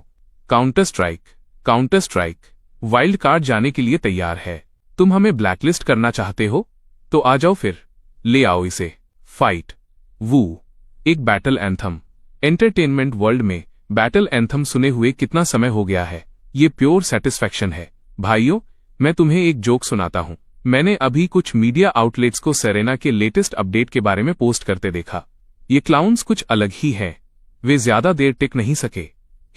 Counter strike, counter strike, wild card जाने के लिए तैयार है। तुम हमें ब्लैकलिस्ट करना चाहते हो? तो आ जाओ फिर, ले आओ इसे। फाइट वू, एक बैटल एंथम। एंटरटेनमेंट वर्ल्ड में बैटल एंथम सुने हुए कितना समय हो गया है। ये प्योर सेटिस्फैक्शन है। भाइयों, मैं तुम्हें एक जोक सुनाता हूं। मैंने अभी कुछ मीडिया आउटलेट्स को सेरेना के लेटेस्ट अपडेट के बारे में पोस्ट करते देखा। ये क्लाउन्स कुछ अलग ही हैं। वे ज्यादा देर टिक नहीं सके।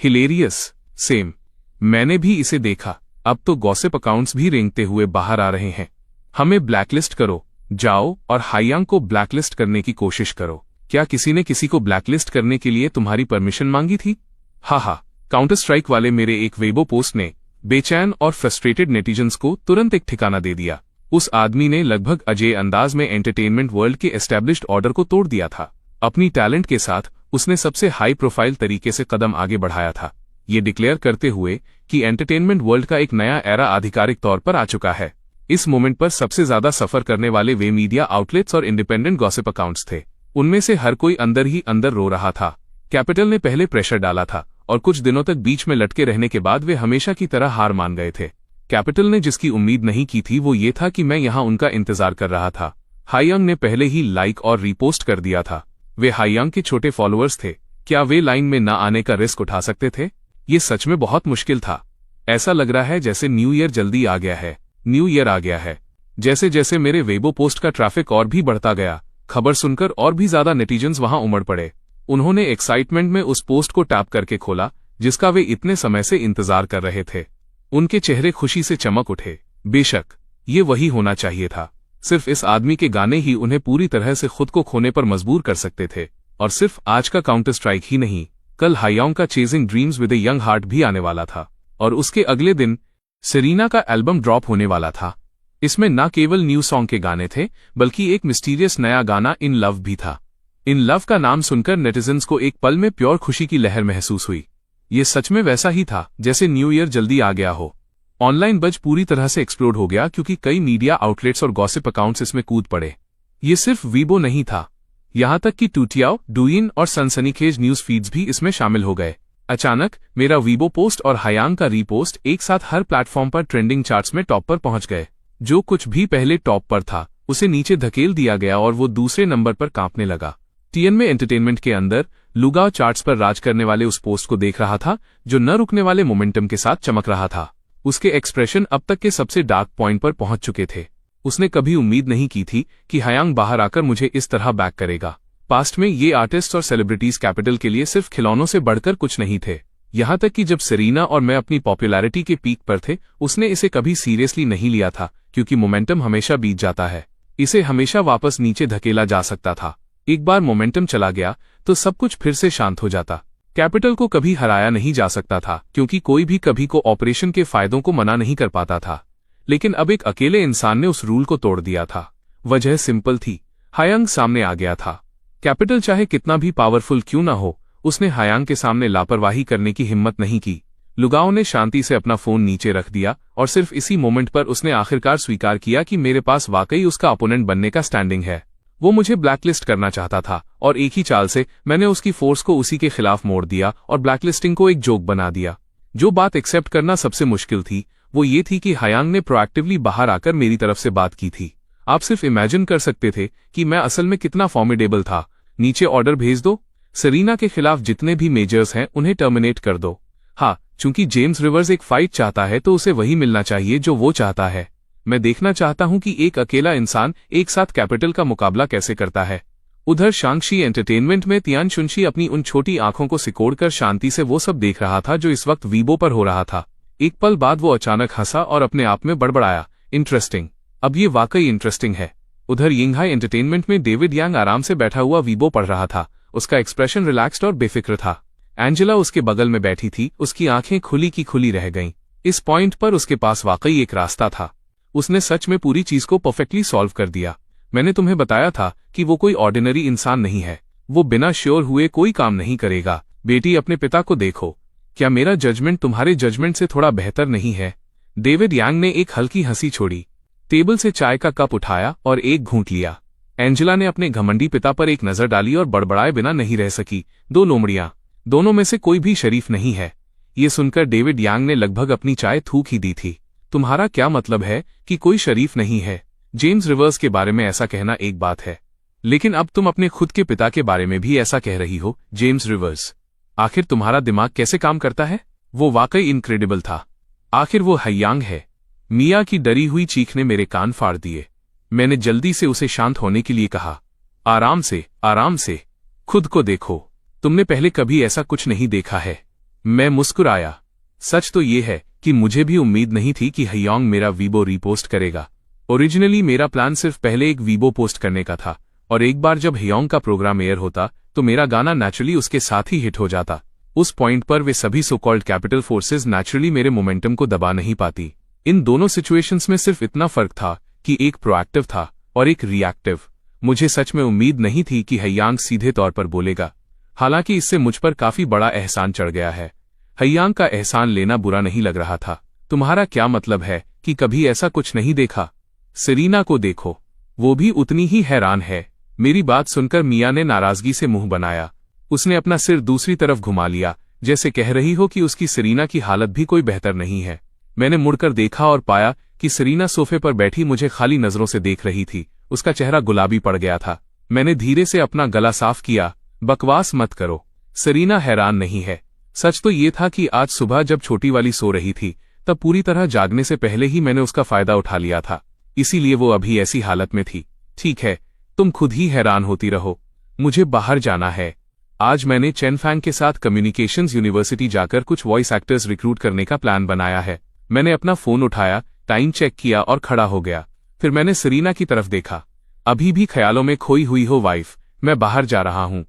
Hilarious, same. मैंने भी इसे देखा। अब तो गॉसिप अकाउंट्स भी रेंगते हुए बाहर आ रहे हैं। हमें ब्लैकलिस्ट करो, जाओ और हायांग को ब्लैकलिस्ट करने की कोशिश करो। क्या किसी ने किसी को ब्लैकलिस्ट करने के लिए तुम्हारी परमिशन मांगी थी? हा, काउंटर स्ट्राइक वाले मेरे एक वेबो पोस्ट ने बेचैन और फ्रस्ट्रेटेड नेटिजन्स को तुरंत एक ठिकाना दे दिया। उस आदमी ने लगभग अजय अंदाज में एंटरटेनमेंट वर्ल्ड के एस्टैब्लिश्ड ऑर्डर को तोड़ दिया था। अपनी टैलेंट के साथ उसने सबसे हाई प्रोफाइल तरीके से कदम आगे बढ़ाया था, ये डिक्लेयर करते हुए कि एंटरटेनमेंट वर्ल्ड का एक नया एरा आधिकारिक तौर पर आ चुका है। इस मोमेंट पर सबसे ज्यादा सफर करने वाले वे मीडिया आउटलेट्स और इंडिपेंडेंट गॉसिप अकाउंट्स थे। उनमें से हर कोई अंदर ही अंदर रो रहा था। कैपिटल ने पहले प्रेशर डाला था और कुछ दिनों तक बीच में लटके रहने के बाद वे हमेशा की तरह हार मान गए थे। कैपिटल ने जिसकी उम्मीद नहीं की थी वो ये था कि मैं यहां उनका इंतजार कर रहा था। हाईयांग ने पहले ही लाइक और रीपोस्ट कर दिया था। वे हाईयांग के छोटे फॉलोअर्स थे। क्या वे लाइन में न आने का रिस्क उठा सकते थे? ये सच में बहुत मुश्किल था। ऐसा लग रहा है जैसे न्यू ईयर जल्दी आ गया है। न्यू ईयर आ गया है। जैसे जैसे मेरे वेबो पोस्ट का ट्रैफिक और भी बढ़ता गया, खबर सुनकर और भी ज्यादा नेटिजन्स वहां उमड़ पड़े। उन्होंने एक्साइटमेंट में उस पोस्ट को टैप करके खोला जिसका वे इतने समय से इंतजार कर रहे थे। उनके चेहरे खुशी से चमक उठे। बेशक ये वही होना चाहिए था। सिर्फ इस आदमी के गाने ही उन्हें पूरी तरह से खुद को खोने पर मजबूर कर सकते थे। और सिर्फ आज का काउंटर स्ट्राइक ही नहीं, कल हाईयांग का chasing dreams with a young heart भी आने वाला था। और उसके अगले दिन सेरीना का एल्बम ड्रॉप होने वाला था। इसमें न केवल न्यू सॉन्ग के गाने थे बल्कि एक मिस्टीरियस नया गाना इन लव भी था। इन लव का नाम सुनकर नेटिजन्स को एक पल में प्योर खुशी की लहर महसूस हुई। ये सच में वैसा ही था जैसे न्यू ईयर जल्दी आ गया हो। ऑनलाइन बज पूरी तरह से एक्सप्लोड हो गया क्योंकि कई मीडिया आउटलेट्स और गॉसिप अकाउंट्स इसमें कूद पड़े। ये सिर्फ वीबो नहीं था, यहां तक कि टूटियाओ, डुइन और सनसनीखेज न्यूज फीड्स भी इसमें शामिल हो गए। अचानक मेरा वीबो पोस्ट और हायांग का रीपोस्ट एक साथ हर प्लेटफॉर्म पर ट्रेंडिंग चार्ट्स में टॉप पर पहुंच गए। जो कुछ भी पहले टॉप पर था उसे नीचे धकेल दिया गया और वो दूसरे नंबर पर कांपने लगा। टीएनमे एंटरटेनमेंट के अंदर लुगाओ चार्ट्स पर राज करने वाले उस पोस्ट को देख रहा था जो न रुकने वाले मोमेंटम के साथ चमक रहा था। उसके एक्सप्रेशन अब तक के सबसे डार्क पॉइंट पर पहुंच चुके थे। उसने कभी उम्मीद नहीं की थी कि हायांग बाहर आकर मुझे इस तरह बैक करेगा। पास्ट में ये आर्टिस्ट और सेलिब्रिटीज कैपिटल के लिए सिर्फ खिलौनों से बढ़कर कुछ नहीं थे। यहां तक कि जब सेरीना और मैं अपनी पॉपुलैरिटी के पीक पर थे उसने इसे कभी सीरियसली नहीं लिया था क्योंकि मोमेंटम हमेशा बीत जाता है। इसे हमेशा वापस नीचे धकेला जा सकता था। एक बार मोमेंटम चला गया तो सब कुछ फिर से शांत हो जाता। कैपिटल को कभी हराया नहीं जा सकता था क्योंकि कोई भी कभी को ऑपरेशन के फायदों को मना नहीं कर पाता था। लेकिन अब एक अकेले इंसान ने उस रूल को तोड़ दिया था। वजह सिंपल थी, हायांग सामने आ गया था। कैपिटल चाहे कितना भी पावरफुल क्यों ना हो, उसने हायांग के सामने लापरवाही करने की हिम्मत नहीं की। लुगाओ ने शांति से अपना फोन नीचे रख दिया और सिर्फ इसी मोमेंट पर उसने आखिरकार स्वीकार किया कि मेरे पास वाकई उसका अपोनेंट बनने का स्टैंडिंग है। वो मुझे ब्लैकलिस्ट करना चाहता था और एक ही चाल से मैंने उसकी फोर्स को उसी के खिलाफ मोड़ दिया और ब्लैकलिस्टिंग को एक जोक बना दिया। जो बात एक्सेप्ट करना सबसे मुश्किल थी वो ये थी कि हायांग ने प्रोएक्टिवली बाहर आकर मेरी तरफ से बात की थी। आप सिर्फ इमेजिन कर सकते थे कि मैं असल में कितना फॉर्मिडेबल था। नीचे ऑर्डर भेज दो, सेरीना के खिलाफ जितने भी मेजर्स हैं उन्हें टर्मिनेट कर दो। हाँ, चूंकि जेम्स रिवर्स एक फाइट चाहता है तो उसे वही मिलना चाहिए जो वो चाहता है। मैं देखना चाहता हूं कि एक अकेला इंसान एक साथ कैपिटल का मुकाबला कैसे करता है। उधर शांगशी एंटरटेनमेंट में तियान शुनशी अपनी उन छोटी आंखों को सिकोड़कर शांति से वो सब देख रहा था जो इस वक्त वीबो पर हो रहा था। एक पल बाद वो अचानक हंसा और अपने आप में बड़बड़ाया, इंटरेस्टिंग, अब ये वाकई इंटरेस्टिंग है। उधर यिंगहाई एंटरटेनमेंट में डेविड यांग आराम से बैठा हुआ वीबो पढ़ रहा था। उसका एक्सप्रेशन रिलैक्स्ड और बेफिक्र था। एंजेला उसके बगल में बैठी थी, उसकी आंखें खुली की खुली रह गईं। इस पॉइंट पर उसके पास वाकई एक रास्ता था। उसने सच में पूरी चीज को परफेक्टली सॉल्व कर दिया। मैंने तुम्हें बताया था कि वो कोई ऑर्डिनरी इंसान नहीं है। वो बिना श्योर हुए कोई काम नहीं करेगा। बेटी, अपने पिता को देखो। क्या मेरा जजमेंट तुम्हारे जजमेंट से थोड़ा बेहतर नहीं है? डेविड यांग ने एक हल्की हंसी छोड़ी, टेबल से चाय का कप उठाया और एक घूंट लिया। एंजेला ने अपने घमंडी पिता पर एक नजर डाली और बड़बड़ाए बिना नहीं रह सकी, दो लोमड़ियां, दोनों में से कोई भी शरीफ नहीं है। ये सुनकर डेविड यांग ने लगभग अपनी चाय थूक ही दी थी। तुम्हारा क्या मतलब है कि कोई शरीफ नहीं है? जेम्स रिवर्स के बारे में ऐसा कहना एक बात है, लेकिन अब तुम अपने खुद के पिता के बारे में भी ऐसा कह रही हो। जेम्स रिवर्स, आखिर तुम्हारा दिमाग कैसे काम करता है? वो वाकई इनक्रेडिबल था। आखिर वो हायांग है। मिया की डरी हुई चीख ने मेरे कान फाड़ दिए। मैंने जल्दी से उसे शांत होने के लिए कहा, आराम से, आराम से, खुद को देखो। तुमने पहले कभी ऐसा कुछ नहीं देखा है। मैं मुस्कुराया। सच तो ये है कि मुझे भी उम्मीद नहीं थी कि हायांग मेरा वीबो रीपोस्ट करेगा। ओरिजिनली मेरा प्लान सिर्फ पहले एक वीबो पोस्ट करने का था और एक बार जब हायांग का प्रोग्राम एयर होता तो मेरा गाना नेचुरली उसके साथ ही हिट हो जाता। उस पॉइंट पर वे सभी so called capital forces naturally मेरे मोमेंटम को दबा नहीं पाती। इन दोनों सिचुएशंस में सिर्फ इतना फर्क था कि एक प्रोएक्टिव था और एक रिएक्टिव। मुझे सच में उम्मीद नहीं थी कि हायांग सीधे तौर पर बोलेगा। हालांकि इससे मुझ पर काफी बड़ा एहसान चढ़ गया है। हायांग का एहसान लेना बुरा नहीं लग रहा था। तुम्हारा क्या मतलब है कि कभी ऐसा कुछ नहीं देखा? सेरीना को देखो, वो भी उतनी ही हैरान है। मेरी बात सुनकर मिया ने नाराजगी से मुंह बनाया। उसने अपना सिर दूसरी तरफ घुमा लिया, जैसे कह रही हो कि उसकी सरीना की हालत भी कोई बेहतर नहीं है। मैंने मुड़कर देखा और पाया कि सरीना सोफे पर बैठी मुझे खाली नजरों से देख रही थी। उसका चेहरा गुलाबी पड़ गया था। मैंने धीरे से अपना गला साफ किया, बकवास मत करो। सरीना हैरान नहीं है। सच तो ये था कि आज सुबह जब छोटी वाली सो रही थी तब पूरी तरह जागने से पहले ही मैंने उसका फायदा उठा लिया था, इसीलिए वो अभी ऐसी हालत में थी। ठीक है, तुम खुद ही हैरान होती रहो, मुझे बाहर जाना है। आज मैंने चेन फैंग के साथ कम्युनिकेशंस यूनिवर्सिटी जाकर कुछ वॉइस एक्टर्स रिक्रूट करने का प्लान बनाया है। मैंने अपना फोन उठाया, टाइम चेक किया और खड़ा हो गया। फिर मैंने सरीना की तरफ देखा। अभी भी ख्यालों में खोई हुई हो वाइफ, मैं बाहर जा रहा हूं।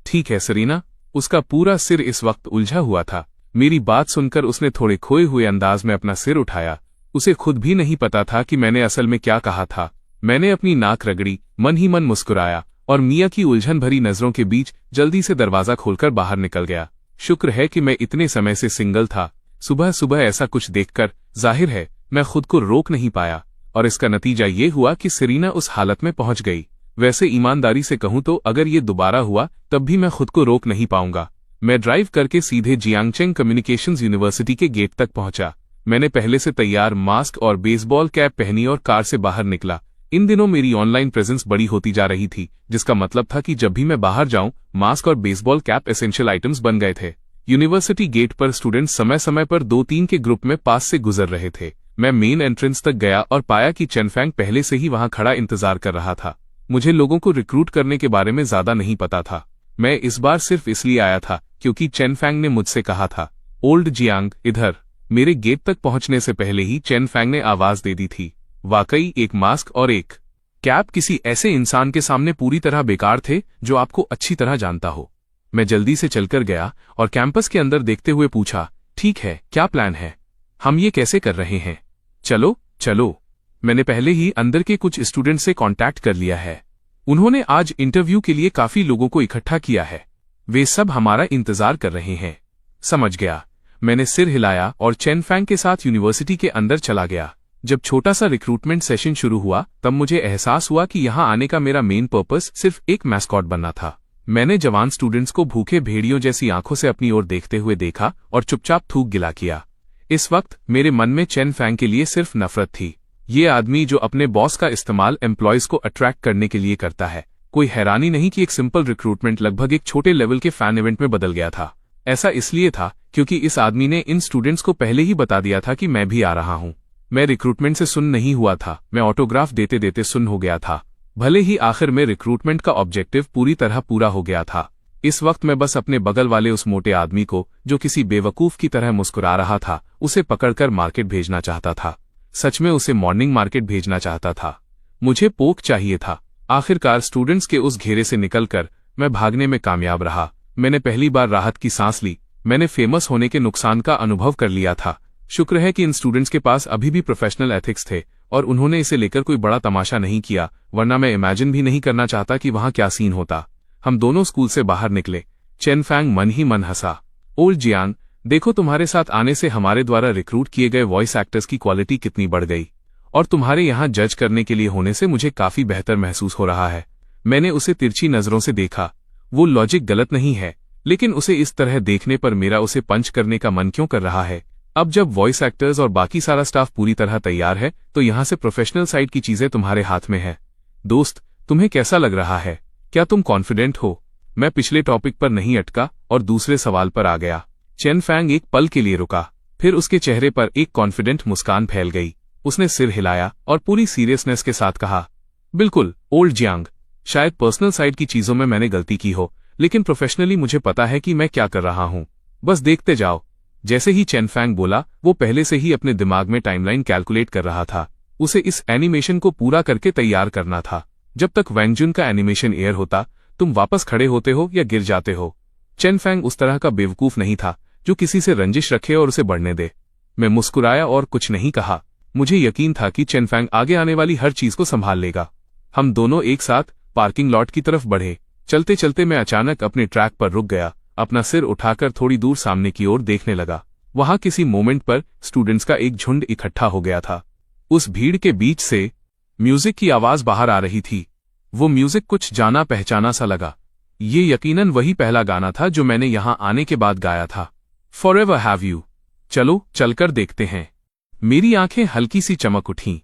ठीक है सरीना। उसका पूरा सिर इस वक्त उलझा हुआ था। मेरी बात सुनकर उसने थोड़े खोए हुए अंदाज में अपना सिर उठाया। उसे खुद भी नहीं पता था कि मैंने असल में क्या कहा था। मैंने अपनी नाक रगड़ी, मन ही मन मुस्कुराया और मिया की उलझन भरी नजरों के बीच जल्दी से दरवाजा खोलकर बाहर निकल गया। शुक्र है कि मैं इतने समय से सिंगल था। सुबह सुबह ऐसा कुछ देखकर जाहिर है मैं खुद को रोक नहीं पाया और इसका नतीजा ये हुआ कि सरीना उस हालत में पहुंच गई। वैसे ईमानदारी से कहूं तो अगर ये दोबारा हुआ तब भी मैं खुद को रोक नहीं पाऊंगा। मैं ड्राइव करके सीधे जियांगचेंग कम्युनिकेशंस यूनिवर्सिटी के गेट तक पहुंचा। मैंने पहले से तैयार मास्क और बेसबॉल कैप पहनी और कार से बाहर निकला। इन दिनों मेरी ऑनलाइन प्रेजेंस बड़ी होती जा रही थी, जिसका मतलब था कि जब भी मैं बाहर जाऊं मास्क और बेसबॉल कैप एसेंशियल आइटम्स बन गए थे। यूनिवर्सिटी गेट पर स्टूडेंट्स समय समय पर 2-3 के ग्रुप में पास से गुजर रहे थे। मैं मेन एंट्रेंस तक गया और पाया कि चेन फैंग पहले से ही वहां खड़ा इंतजार कर रहा था। मुझे लोगों को रिक्रूट करने के बारे में ज्यादा नहीं पता था। मैं इस बार सिर्फ इसलिए आया था क्योंकि चेन फैंग ने मुझसे कहा था, ओल्ड जियांग इधर। मेरे गेट तक पहुंचने से पहले ही चेन फैंग ने आवाज दे दी थी। वाकई एक मास्क और एक कैप किसी ऐसे इंसान के सामने पूरी तरह बेकार थे जो आपको अच्छी तरह जानता हो। मैं जल्दी से चलकर गया और कैंपस के अंदर देखते हुए पूछा, ठीक है, क्या प्लान है? हम ये कैसे कर रहे हैं? चलो चलो। मैंने पहले ही अंदर के कुछ स्टूडेंट से कांटेक्ट कर लिया है। उन्होंने आज इंटरव्यू के लिए काफी लोगों को इकट्ठा किया है। वे सब हमारा इंतजार कर रहे हैं। समझ गया। मैंने सिर हिलाया और चेन फैंग के साथ यूनिवर्सिटी के अंदर चला गया। जब छोटा सा रिक्रूटमेंट सेशन शुरू हुआ तब मुझे एहसास हुआ कि यहां आने का मेरा मेन पर्पस सिर्फ एक मैस्कॉट बनना था। मैंने जवान स्टूडेंट्स को भूखे भेड़ियों जैसी आंखों से अपनी ओर देखते हुए देखा और चुपचाप थूक गिला किया। इस वक्त मेरे मन में चेन फैंग के लिए सिर्फ नफरत थी। ये आदमी जो अपने बॉस का इस्तेमाल एम्प्लॉयज को अट्रैक्ट करने के लिए करता है। कोई हैरानी नहीं कि एक सिंपल रिक्रूटमेंट लगभग एक छोटे लेवल के फैन इवेंट में बदल गया था। ऐसा इसलिए था क्योंकि इस आदमी ने इन स्टूडेंट्स को पहले ही बता दिया था कि मैं भी आ रहा हूं। मैं रिक्रूटमेंट से सुन नहीं हुआ था, मैं ऑटोग्राफ देते देते सुन हो गया था। भले ही आखिर में रिक्रूटमेंट का ऑब्जेक्टिव पूरी तरह पूरा हो गया था। इस वक्त मैं बस अपने बगल वाले उस मोटे आदमी को, जो किसी बेवकूफ की तरह मुस्कुरा रहा था, उसे पकड़कर मार्केट भेजना चाहता था। सच में उसे मॉर्निंग मार्केट भेजना चाहता था। मुझे पोक चाहिए था। आखिरकार स्टूडेंट्स के उस घेरे से निकलकर मैं भागने में कामयाब रहा। मैंने पहली बार राहत की सांस ली। मैंने फेमस होने के नुकसान का अनुभव कर लिया था। शुक्र है कि इन स्टूडेंट्स के पास अभी भी प्रोफेशनल एथिक्स थे और उन्होंने इसे लेकर कोई बड़ा तमाशा नहीं किया, वरना मैं इमेजिन भी नहीं करना चाहता कि वहां क्या सीन होता। हम दोनों स्कूल से बाहर निकले। चेन फैंग मन ही मन हंसा। ओल्ड जियांग, देखो तुम्हारे साथ आने से हमारे द्वारा रिक्रूट किए गए वॉइस एक्टर्स की क्वालिटी कितनी बढ़ गई, और तुम्हारे यहां जज करने के लिए होने से मुझे काफी बेहतर महसूस हो रहा है। मैंने उसे तिरछी नजरों से देखा। वो लॉजिक गलत नहीं है, लेकिन उसे इस तरह देखने पर मेरा उसे पंच करने का मन क्यों कर रहा है? अब जब वॉइस एक्टर्स और बाकी सारा स्टाफ पूरी तरह तैयार है तो यहां से प्रोफेशनल साइड की चीजें तुम्हारे हाथ में है। दोस्त, तुम्हें कैसा लग रहा है? क्या तुम कॉन्फिडेंट हो? मैं पिछले टॉपिक पर नहीं अटका और दूसरे सवाल पर आ गया। चेन फैंग एक पल के लिए रुका, फिर उसके चेहरे पर एक कॉन्फिडेंट मुस्कान फैल गई। उसने सिर हिलाया और पूरी सीरियसनेस के साथ कहा, बिल्कुल ओल्ड जियांग, शायद पर्सनल साइड की चीजों में मैंने गलती की हो, लेकिन प्रोफेशनली मुझे पता है कि मैं क्या कर रहा हूं। बस देखते जाओ। जैसे ही चेन फैंग बोला, वो पहले से ही अपने दिमाग में टाइमलाइन कैलकुलेट कर रहा था। उसे इस एनिमेशन को पूरा करके तैयार करना था। जब तक वैंगजुन का एनिमेशन एयर होता, तुम वापस खड़े होते हो या गिर जाते हो। चेन फैंग उस तरह का बेवकूफ नहीं था जो किसी से रंजिश रखे और उसे बढ़ने दे। मैं मुस्कुराया और कुछ नहीं कहा। मुझे यकीन था कि चेन फैंग आगे आने वाली हर चीज को संभाल लेगा। हम दोनों एक साथ पार्किंग लॉट की तरफ बढ़े। चलते चलते मैं अचानक अपने ट्रैक पर रुक गया। अपना सिर उठाकर थोड़ी दूर सामने की ओर देखने लगा। वहां किसी मोमेंट पर स्टूडेंट्स का एक झुंड इकट्ठा हो गया था। उस भीड़ के बीच से म्यूजिक की आवाज बाहर आ रही थी। वो म्यूजिक कुछ जाना पहचाना सा लगा। ये यकीनन वही पहला गाना था जो मैंने यहाँ आने के बाद गाया था। Forever have you. चलो चलकर देखते हैं। मेरी आंखें हल्की सी चमक उठीं।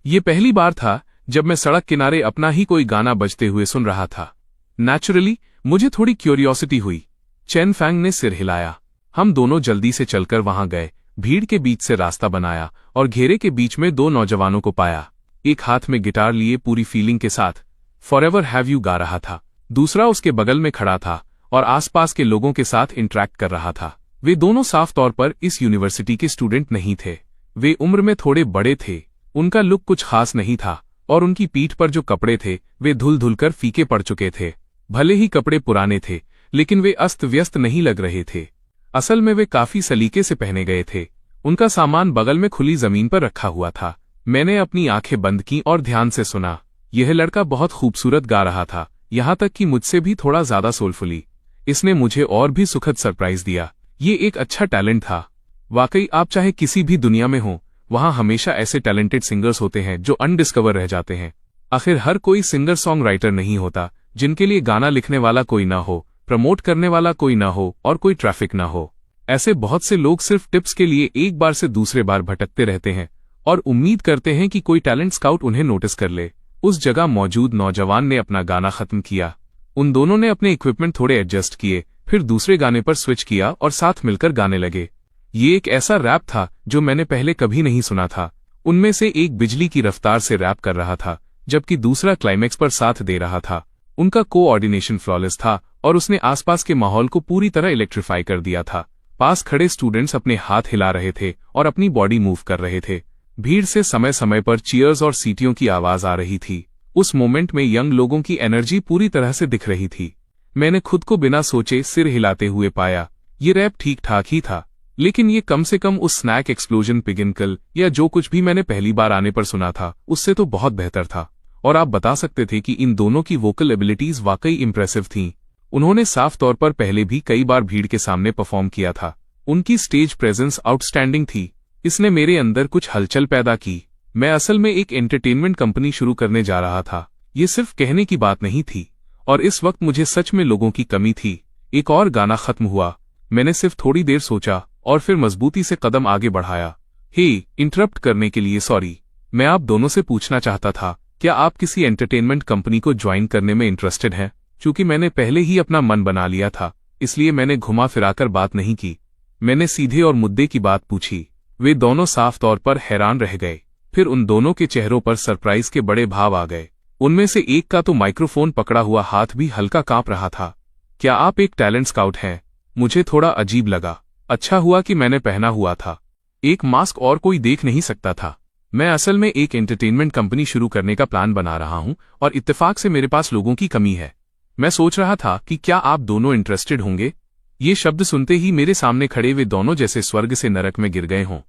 ये पहली बार था जब मैं सड़क किनारे अपना ही कोई गाना बजते हुए सुन रहा था। नेचुरली मुझे थोड़ी क्यूरियोसिटी हुई। चेन फैंग ने सिर हिलाया। हम दोनों जल्दी से चलकर वहां गए, भीड़ के बीच से रास्ता बनाया और घेरे के बीच में दो नौजवानों को पाया। एक हाथ में गिटार लिए पूरी फीलिंग के साथ फॉरएवर हैव यू गा रहा था, दूसरा उसके बगल में खड़ा था और आसपास के लोगों के साथ इंटरैक्ट कर रहा था। वे दोनों साफ तौर पर इस यूनिवर्सिटी के स्टूडेंट नहीं थे। वे उम्र में थोड़े बड़े थे, उनका लुक कुछ खास नहीं था और उनकी पीठ पर जो कपड़े थे वे धुल धुलकर फीके पड़ चुके थे। भले ही कपड़े पुराने थे, लेकिन वे अस्त व्यस्त नहीं लग रहे थे। असल में वे काफी सलीके से पहने गए थे। उनका सामान बगल में खुली जमीन पर रखा हुआ था। मैंने अपनी आंखें बंद की और ध्यान से सुना। यह लड़का बहुत खूबसूरत गा रहा था, यहाँ तक कि मुझसे भी थोड़ा ज्यादा सोलफुली। इसने मुझे और भी सुखद सरप्राइज दिया। ये एक अच्छा टैलेंट था। वाकई आप चाहे किसी भी दुनिया में हो, वहां हमेशा ऐसे टैलेंटेड सिंगर्स होते हैं जो अनडिस्कवर रह जाते हैं। आखिर हर कोई सिंगर सॉन्ग राइटर नहीं होता, जिनके लिए गाना लिखने वाला कोई ना हो, प्रमोट करने वाला कोई ना हो और कोई ट्रैफिक ना हो। ऐसे बहुत से लोग सिर्फ टिप्स के लिए एक बार से दूसरे बार भटकते रहते हैं और उम्मीद करते हैं कि कोई टैलेंट स्काउट उन्हें नोटिस कर ले। उस जगह मौजूद नौजवान ने अपना गाना खत्म किया। उन दोनों ने अपने इक्विपमेंट थोड़े एडजस्ट किए, फिर दूसरे गाने पर स्विच किया और साथ मिलकर गाने लगे। ये एक ऐसा रैप था जो मैंने पहले कभी नहीं सुना था। उनमें से एक बिजली की रफ्तार से रैप कर रहा था, जबकि दूसरा क्लाइमैक्स पर साथ दे रहा था। उनका कोऑर्डिनेशन फ्लॉलेस था और उसने आसपास के माहौल को पूरी तरह इलेक्ट्रीफाई कर दिया था। पास खड़े स्टूडेंट्स अपने हाथ हिला रहे थे और अपनी बॉडी मूव कर रहे थे। भीड़ से समय समय पर चीयर्स और सीटियों की आवाज आ रही थी। उस मोमेंट में यंग लोगों की एनर्जी पूरी तरह से दिख रही थी। मैंने खुद को बिना सोचे सिर हिलाते हुए पाया। ये रैप ठीक ठाक ही था, लेकिन ये कम से कम उस स्नैक एक्सप्लोजन पिगिनकल या जो कुछ भी मैंने पहली बार आने पर सुना था उससे तो बहुत बेहतर था। और आप बता सकते थे कि इन दोनों की वोकल एबिलिटीज वाकई इंप्रेसिव थीं। उन्होंने साफ तौर पर पहले भी कई बार भीड़ के सामने परफॉर्म किया था। उनकी स्टेज प्रेजेंस आउटस्टैंडिंग थी। इसने मेरे अंदर कुछ हलचल पैदा की। मैं असल में एक एंटरटेनमेंट कंपनी शुरू करने जा रहा था। ये सिर्फ कहने की बात नहीं थी और इस वक्त मुझे सच में लोगों की कमी थी। एक और गाना खत्म हुआ। मैंने सिर्फ थोड़ी देर सोचा और फिर मजबूती से कदम आगे बढ़ाया। हे, इंटरप्ट करने के लिए सॉरी। मैं आप दोनों से पूछना चाहता था, क्या आप किसी एंटरटेनमेंट कंपनी को ज्वाइन करने में इंटरेस्टेड हैं? चूंकि मैंने पहले ही अपना मन बना लिया था, इसलिए मैंने घुमा फिराकर बात नहीं की। मैंने सीधे और मुद्दे की बात पूछी। वे दोनों साफ तौर पर हैरान रह गए। फिर उन दोनों के चेहरों पर सरप्राइज के बड़े भाव आ गए। उनमें से एक का तो माइक्रोफोन पकड़ा हुआ हाथ भी हल्का कांप रहा था। क्या आप एक टैलेंट स्काउट हैं? मुझे थोड़ा अजीब लगा। अच्छा हुआ कि मैंने पहना हुआ था। एक मास्क और कोई देख नहीं सकता था। मैं असल में एक एंटरटेनमेंट कंपनी शुरू करने का प्लान बना रहा हूं और इत्तेफाक से मेरे पास लोगों की कमी है। मैं सोच रहा था कि क्या आप दोनों इंटरेस्टेड होंगे? ये शब्द सुनते ही मेरे सामने खड़े वे दोनों जैसे स्वर्ग से नरक में गिर गए हों।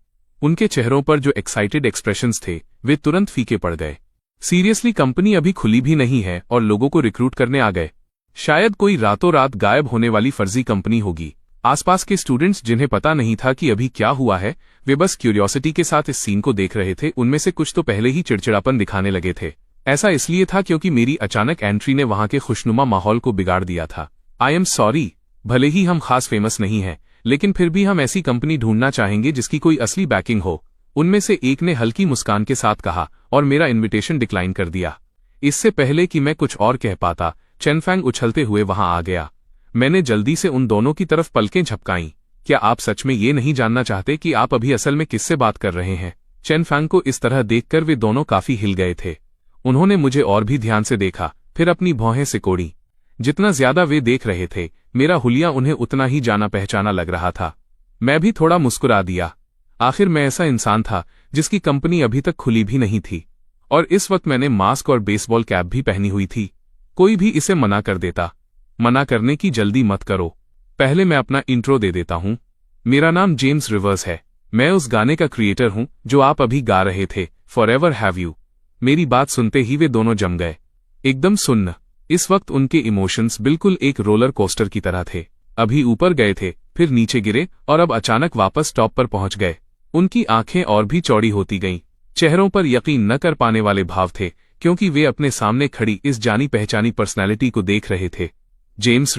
उनके चेहरों पर जो एक्साइटेड एक्सप्रेशंस थे वे तुरंत फीके पड़ गए। सीरियसली, कंपनी अभी खुली भी नहीं है और लोगों को रिक्रूट करने आ गए। शायद कोई रातों रात गायब होने वाली फर्जी कंपनी होगी। आसपास के स्टूडेंट्स, जिन्हें पता नहीं था कि अभी क्या हुआ है, वे बस क्यूरियोसिटी के साथ इस सीन को देख रहे थे। उनमें से कुछ तो पहले ही चिड़चिड़ापन दिखाने लगे थे। ऐसा इसलिए था क्योंकि मेरी अचानक एंट्री ने वहां के खुशनुमा माहौल को बिगाड़ दिया था। I am sorry. भले ही हम खास फेमस नहीं हैं, लेकिन फिर भी हम ऐसी कंपनी ढूंढना चाहेंगे जिसकी कोई असली बैकिंग हो। उनमें से एक ने हल्की मुस्कान के साथ कहा और मेरा इन्विटेशन डिक्लाइन कर दिया। इससे पहले कि मैं कुछ और कह पाता, चेन फैंग उछलते हुए वहां आ गया। मैंने जल्दी से उन दोनों की तरफ पलकें झपकाईं। क्या आप सच में ये नहीं जानना चाहते कि आप अभी असल में किससे बात कर रहे हैं? चेन फैंग को इस तरह देखकर वे दोनों काफी हिल गए थे। उन्होंने मुझे और भी ध्यान से देखा, फिर अपनी भौहें सिकोड़ी। जितना ज्यादा वे देख रहे थे, मेरा हुलिया उन्हें उतना ही जाना पहचाना लग रहा था। मैं भी थोड़ा मुस्कुरा दिया। आखिर मैं ऐसा इंसान था जिसकी कंपनी अभी तक खुली भी नहीं थी और इस वक्त मैंने मास्क और बेसबॉल कैप भी पहनी हुई थी। कोई भी इसे मना कर देता। मना करने की जल्दी मत करो। पहले मैं अपना इंट्रो दे देता हूं। मेरा नाम जेम्स रिवर्स है। मैं उस गाने का क्रिएटर हूं जो आप अभी गा रहे थे, फॉरएवर हैव यू। मेरी बात सुनते ही वे दोनों जम गए, एकदम सुन्न। इस वक्त उनके इमोशंस बिल्कुल एक रोलर कोस्टर की तरह थे। अभी ऊपर गए थे, फिर नीचे गिरे और अब अचानक वापस टॉप पर पहुंच गए। उनकी आंखें और भी चौड़ी होती गईं। चेहरों पर यकीन न कर पाने वाले भाव थे, क्योंकि वे अपने सामने खड़ी इस जानी पहचानी पर्सनैलिटी को देख रहे थे। जेम्स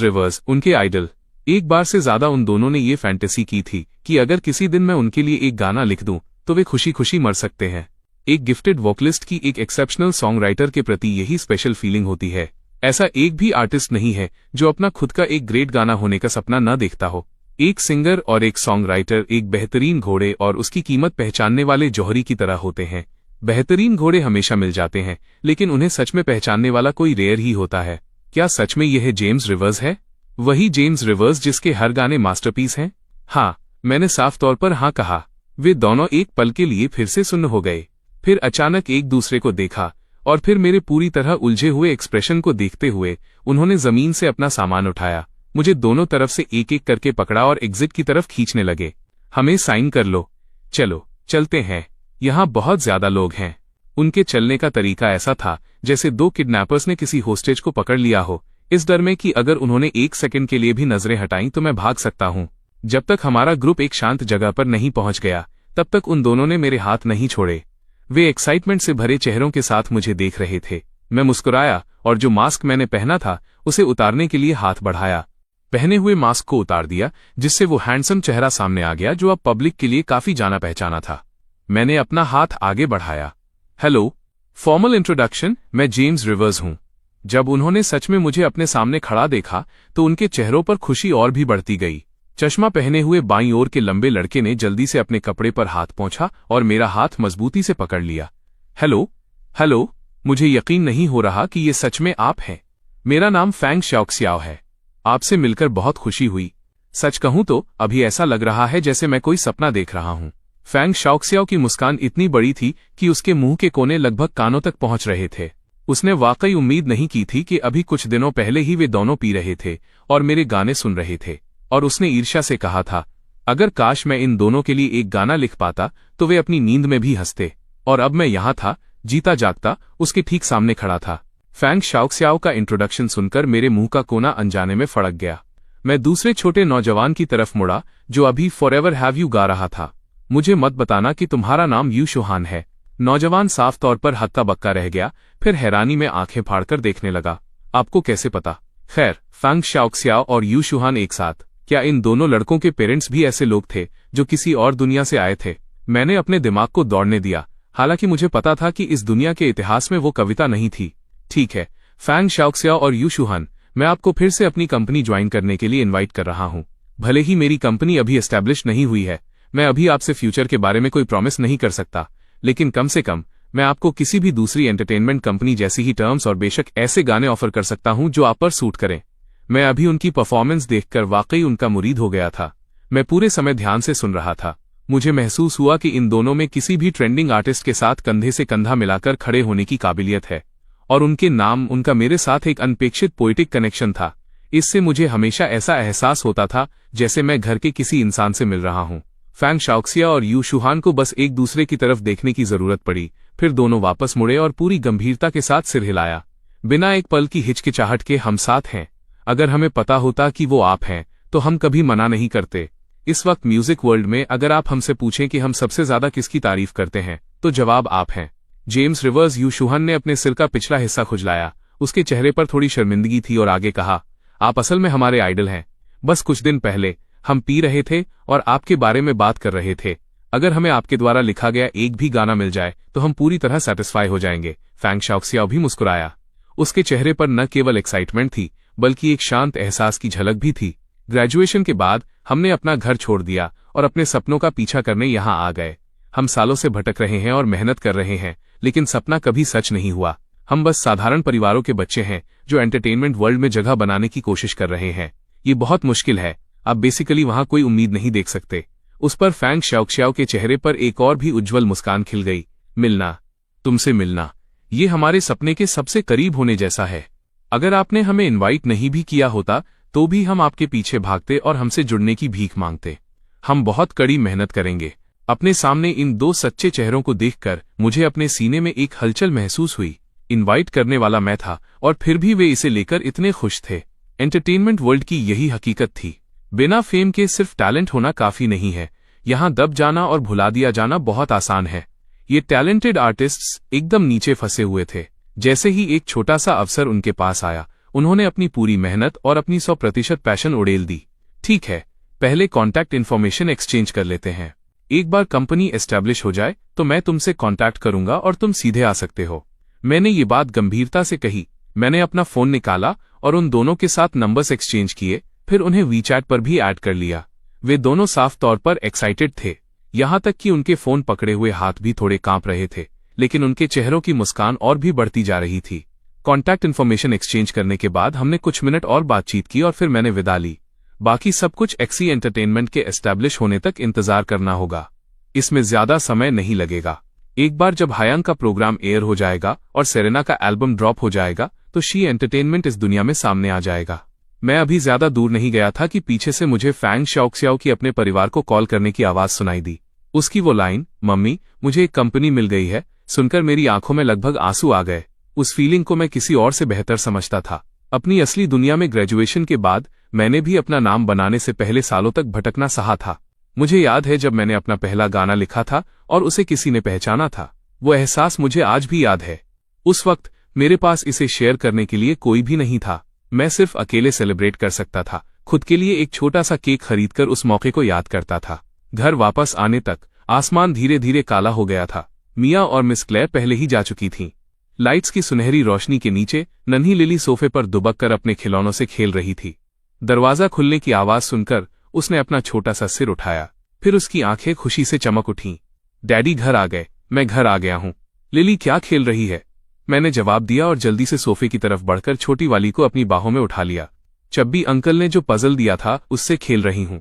रिवर्स उनके आइडल। एक बार से ज्यादा उन दोनों ने ये फैंटेसी की थी कि अगर किसी दिन मैं उनके लिए एक गाना लिख दूं तो वे खुशी खुशी मर सकते हैं। एक गिफ्टेड वोकलिस्ट की एक एक्सेप्शनल सॉन्ग राइटर के प्रति यही स्पेशल फीलिंग होती है। ऐसा एक भी आर्टिस्ट नहीं है जो अपना खुद का एक ग्रेट गाना होने का सपना न देखता हो। एक सिंगर और एक सॉन्ग राइटर एक बेहतरीन घोड़े और उसकी कीमत पहचानने वाले जौहरी की तरह होते हैं। बेहतरीन घोड़े हमेशा मिल जाते हैं, लेकिन उन्हें सच में पहचानने वाला कोई रेयर ही होता है। क्या सच में यह जेम्स रिवर्स है? वही जेम्स रिवर्स जिसके हर गाने मास्टरपीस हैं? हाँ, मैंने साफ तौर पर हाँ कहा। वे दोनों एक पल के लिए फिर से सुन्न हो गए, फिर अचानक एक दूसरे को देखा और फिर मेरे पूरी तरह उलझे हुए एक्सप्रेशन को देखते हुए उन्होंने जमीन से अपना सामान उठाया, मुझे दोनों तरफ से एक एक करके पकड़ा और एग्जिट की तरफ खींचने लगे। हमें साइन कर लो, चलो चलते हैं, यहाँ बहुत ज्यादा लोग हैं। उनके चलने का तरीका ऐसा था जैसे दो किडनैपर्स ने किसी होस्टेज को पकड़ लिया हो, इस डर में कि अगर उन्होंने एक सेकंड के लिए भी नजरें हटाई तो मैं भाग सकता हूं। जब तक हमारा ग्रुप एक शांत जगह पर नहीं पहुंच गया तब तक उन दोनों ने मेरे हाथ नहीं छोड़े। वे एक्साइटमेंट से भरे चेहरों के साथ मुझे देख रहे थे। मैं मुस्कुराया और जो मास्क मैंने पहना था उसे उतारने के लिए हाथ बढ़ाया। पहने हुए मास्क को उतार दिया, जिससे वो हैंडसम चेहरा सामने आ गया जो अब पब्लिक के लिए काफी जाना पहचाना था। मैंने अपना हाथ आगे बढ़ाया। हेलो, फॉर्मल इंट्रोडक्शन, मैं जेम्स रिवर्स हूं। जब उन्होंने सच में मुझे अपने सामने खड़ा देखा तो उनके चेहरों पर खुशी और भी बढ़ती गई। चश्मा पहने हुए बाईं ओर के लंबे लड़के ने जल्दी से अपने कपड़े पर हाथ पोंछा और मेरा हाथ मजबूती से पकड़ लिया। हेलो, मुझे यकीन नहीं हो रहा कि ये सच में आप हैं। मेरा नाम फैंग शाओक्सियाओ है। आपसे मिलकर बहुत खुशी हुई। सच कहूं तो अभी ऐसा लग रहा है जैसे मैं कोई सपना देख रहा हूं। फैंग शाओक्सियाओ की मुस्कान इतनी बड़ी थी कि उसके मुंह के कोने लगभग कानों तक पहुंच रहे थे। उसने वाकई उम्मीद नहीं की थी कि अभी कुछ दिनों पहले ही वे दोनों पी रहे थे और मेरे गाने सुन रहे थे, और उसने ईर्ष्या से कहा था, अगर काश मैं इन दोनों के लिए एक गाना लिख पाता तो वे अपनी नींद में भी हंसते। और अब मैं यहाँ था, जीता जागता, उसके ठीक सामने खड़ा था। फैंग शाओक्सियाओ का इंट्रोडक्शन सुनकर मेरे मुंह का कोना अनजाने में फड़क गया। मैं दूसरे छोटे नौजवान की तरफ मुड़ा जो अभी फॉरएवर हैव यू गा रहा था। मुझे मत बताना कि तुम्हारा नाम यू शुहान है। नौजवान साफ तौर पर हक्का बक्का रह गया, फिर हैरानी में आंखें फाड़कर देखने लगा। आपको कैसे पता? खैर, फैंग शाओक्सियाओ और यू शुहान एक साथ? क्या इन दोनों लड़कों के पेरेंट्स भी ऐसे लोग थे जो किसी और दुनिया से आए थे? मैंने अपने दिमाग को दौड़ने दिया, हालांकि मुझे पता था कि इस दुनिया के इतिहास में वो कविता नहीं थी। ठीक है, फैंग शाओक्सियाओ और यू शुहान, मैं आपको फिर से अपनी कंपनी ज्वाइन करने के लिए इनवाइट कर रहा हूं। भले ही मेरी कंपनी अभी एस्टैब्लिश नहीं हुई है, मैं अभी आपसे फ्यूचर के बारे में कोई प्रॉमिस नहीं कर सकता, लेकिन कम से कम मैं आपको किसी भी दूसरी एंटरटेनमेंट कंपनी जैसी ही टर्म्स और बेशक ऐसे गाने ऑफर कर सकता हूं जो आप पर सूट करें। मैं अभी उनकी परफॉर्मेंस देखकर वाकई उनका मुरीद हो गया था। मैं पूरे समय ध्यान से सुन रहा था। मुझे महसूस हुआ कि इन दोनों में किसी भी ट्रेंडिंग आर्टिस्ट के साथ कंधे से कंधा मिलाकर खड़े होने की काबिलियत है, और उनके नाम, उनका मेरे साथ एक अनपेक्षित पोइटिक कनेक्शन था। इससे मुझे हमेशा ऐसा एहसास होता था जैसे मैं घर के किसी इंसान से मिल रहा हूं। फैंग शाओक्सिया और यू शुहान को बस एक दूसरे की तरफ देखने की जरूरत पड़ी, फिर दोनों वापस मुड़े और पूरी गंभीरता के साथ सिर हिलाया। बिना एक पल की हिचकिचाहट के, हम साथ हैं। अगर हमें पता होता कि वो आप हैं तो हम कभी मना नहीं करते। इस वक्त म्यूजिक वर्ल्ड में अगर आप हमसे पूछें कि हम सबसे ज्यादा किसकी तारीफ करते हैं तो जवाब आप हैं। James reverse. यू शुहान ने अपने सिर का पिछला हिस्सा खुजलाया। उसके चेहरे पर थोड़ी शर्मिंदगी थी और आगे कहा, आप असल में हमारे आइडल हैं। बस कुछ दिन पहले हम पी रहे थे और आपके बारे में बात कर रहे थे। अगर हमें आपके द्वारा लिखा गया एक भी गाना मिल जाए तो हम पूरी तरह सेटिस्फाई हो जाएंगे। फैंग शाओक्सियाओ भी मुस्कुराया। उसके चेहरे पर न केवल एक्साइटमेंट थी बल्कि एक शांत एहसास की झलक भी थी। ग्रेजुएशन के बाद हमने अपना घर छोड़ दिया और अपने सपनों का पीछा करने यहाँ आ गए। हम सालों से भटक रहे हैं और मेहनत कर रहे हैं, लेकिन सपना कभी सच नहीं हुआ। हम बस साधारण परिवारों के बच्चे हैं जो एंटरटेनमेंट वर्ल्ड में जगह बनाने की कोशिश कर रहे हैं। ये बहुत मुश्किल है, आप बेसिकली वहां कोई उम्मीद नहीं देख सकते। उस पर फैंग शाओक्सियाओ के चेहरे पर एक और भी उज्जवल मुस्कान खिल गई। मिलना, तुमसे मिलना, ये हमारे सपने के सबसे करीब होने जैसा है। अगर आपने हमें इनवाइट नहीं भी किया होता तो भी हम आपके पीछे भागते और हमसे जुड़ने की भीख मांगते। हम बहुत कड़ी मेहनत करेंगे। अपने सामने इन दो सच्चे चेहरों को देखकर मुझे अपने सीने में एक हलचल महसूस हुई। इनवाइट करने वाला मैं था और फिर भी वे इसे लेकर इतने खुश थे। एंटरटेनमेंट वर्ल्ड की यही हकीकत थी। बिना फेम के सिर्फ टैलेंट होना काफी नहीं है। यहाँ दब जाना और भुला दिया जाना बहुत आसान है। ये टैलेंटेड आर्टिस्ट्स एकदम नीचे फंसे हुए थे। जैसे ही एक छोटा सा अवसर उनके पास आया, उन्होंने अपनी पूरी मेहनत और अपनी 100% पैशन उड़ेल दी। ठीक है, पहले कॉन्टैक्ट इन्फॉर्मेशन एक्सचेंज कर लेते हैं। एक बार कंपनी एस्टैब्लिश हो जाए तो मैं तुमसे कॉन्टैक्ट करूंगा और तुम सीधे आ सकते हो। मैंने ये बात गंभीरता से कही। मैंने अपना फोन निकाला और उन दोनों के साथ नंबर्स एक्सचेंज किए, फिर उन्हें वीचैट पर भी ऐड कर लिया। वे दोनों साफ तौर पर एक्साइटेड थे, यहां तक कि उनके फोन पकड़े हुए हाथ भी थोड़े कांप रहे थे, लेकिन उनके चेहरों की मुस्कान और भी बढ़ती जा रही थी। कॉन्टैक्ट इन्फॉर्मेशन एक्सचेंज करने के बाद हमने कुछ मिनट और बातचीत की और फिर मैंने विदा ली। बाकी सब कुछ एक्सी एंटरटेनमेंट के एस्टैब्लिश होने तक इंतजार करना होगा। इसमें ज्यादा समय नहीं लगेगा। एक बार जब हायांग का प्रोग्राम एयर हो जाएगा और सेरेना का एल्बम ड्रॉप हो जाएगा तो शी एंटरटेनमेंट इस दुनिया में सामने आ जाएगा। मैं अभी ज्यादा दूर नहीं गया था कि पीछे से मुझे फैंग शाओक्सियाओ की अपने परिवार को कॉल करने की आवाज सुनाई दी। उसकी वो लाइन, मम्मी मुझे एक कंपनी मिल गई है, सुनकर मेरी आंखों में लगभग आंसू आ गए। उस फीलिंग को मैं किसी और से बेहतर समझता था। अपनी असली दुनिया में ग्रेजुएशन के बाद मैंने भी अपना नाम बनाने से पहले सालों तक भटकना सहा था। मुझे याद है जब मैंने अपना पहला गाना लिखा था और उसे किसी ने पहचाना था। वो एहसास मुझे आज भी याद है। उस वक्त मेरे पास इसे शेयर करने के लिए कोई भी नहीं था। मैं सिर्फ अकेले सेलिब्रेट कर सकता था, खुद के लिए एक छोटा सा केक खरीदकर उस मौके को याद करता था। घर वापस आने तक आसमान धीरे धीरे काला हो गया था। मिया और मिस क्लेयर पहले ही जा चुकी थीं। लाइट्स की सुनहरी रोशनी के नीचे नन्ही लिली सोफे पर दुबक कर अपने खिलौनों से खेल रही थी। दरवाजा खुलने की आवाज सुनकर उसने अपना छोटा सा सिर उठाया, फिर उसकी आंखें खुशी से चमक उठीं। डैडी घर आ गए, मैं घर आ गया हूं। लिली क्या खेल रही है? मैंने जवाब दिया और जल्दी से सोफे की तरफ बढ़कर छोटी वाली को अपनी बाहों में उठा लिया। चब्बी अंकल ने जो पजल दिया था उससे खेल रही हूं।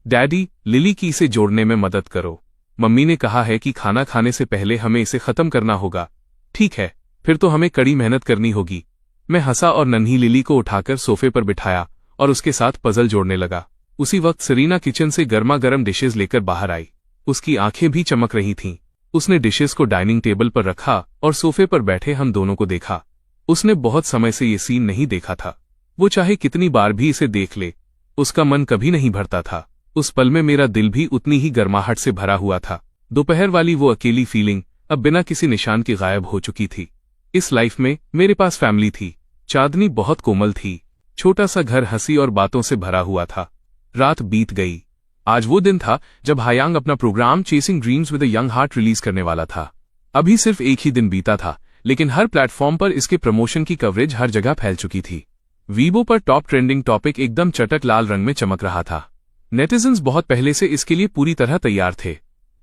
डैडी, लिली की इसे जोड़ने में मदद करो। मम्मी ने कहा है कि खाना खाने से पहले हमें इसे खत्म करना होगा। ठीक है, फिर तो हमें कड़ी मेहनत करनी होगी। मैं हंसा और नन्ही लिली को उठाकर सोफे पर बिठाया और उसके साथ पजल जोड़ने लगा। उसी वक्त सेरेना किचन से गर्मा गर्म डिशेज लेकर बाहर आई। उसकी आंखें भी चमक रही थीं। उसने डिशेस को डाइनिंग टेबल पर रखा और सोफे पर बैठे हम दोनों को देखा। उसने बहुत समय से ये सीन नहीं देखा था। वो चाहे कितनी बार भी इसे देख ले, उसका मन कभी नहीं भरता था। उस पल में मेरा दिल भी उतनी ही गर्माहट से भरा हुआ था। दोपहर वाली वो अकेली फीलिंग अब बिना किसी निशान के गायब हो चुकी थी। इस लाइफ में मेरे पास फैमिली थी। चांदनी बहुत कोमल थी। छोटा सा घर हंसी और बातों से भरा हुआ था। रात बीत गई। आज वो दिन था जब हायांग अपना program chasing dreams with a young heart release करने वाला था। अभी सिर्फ एक ही दिन बीता था, लेकिन हर प्लेटफॉर्म पर इसके प्रमोशन की कवरेज हर जगह फैल चुकी थी। वीबो पर टॉप ट्रेंडिंग टॉपिक एकदम चटक लाल रंग में चमक रहा था। नेटिजन्स बहुत पहले से इसके लिए पूरी तरह तैयार थे।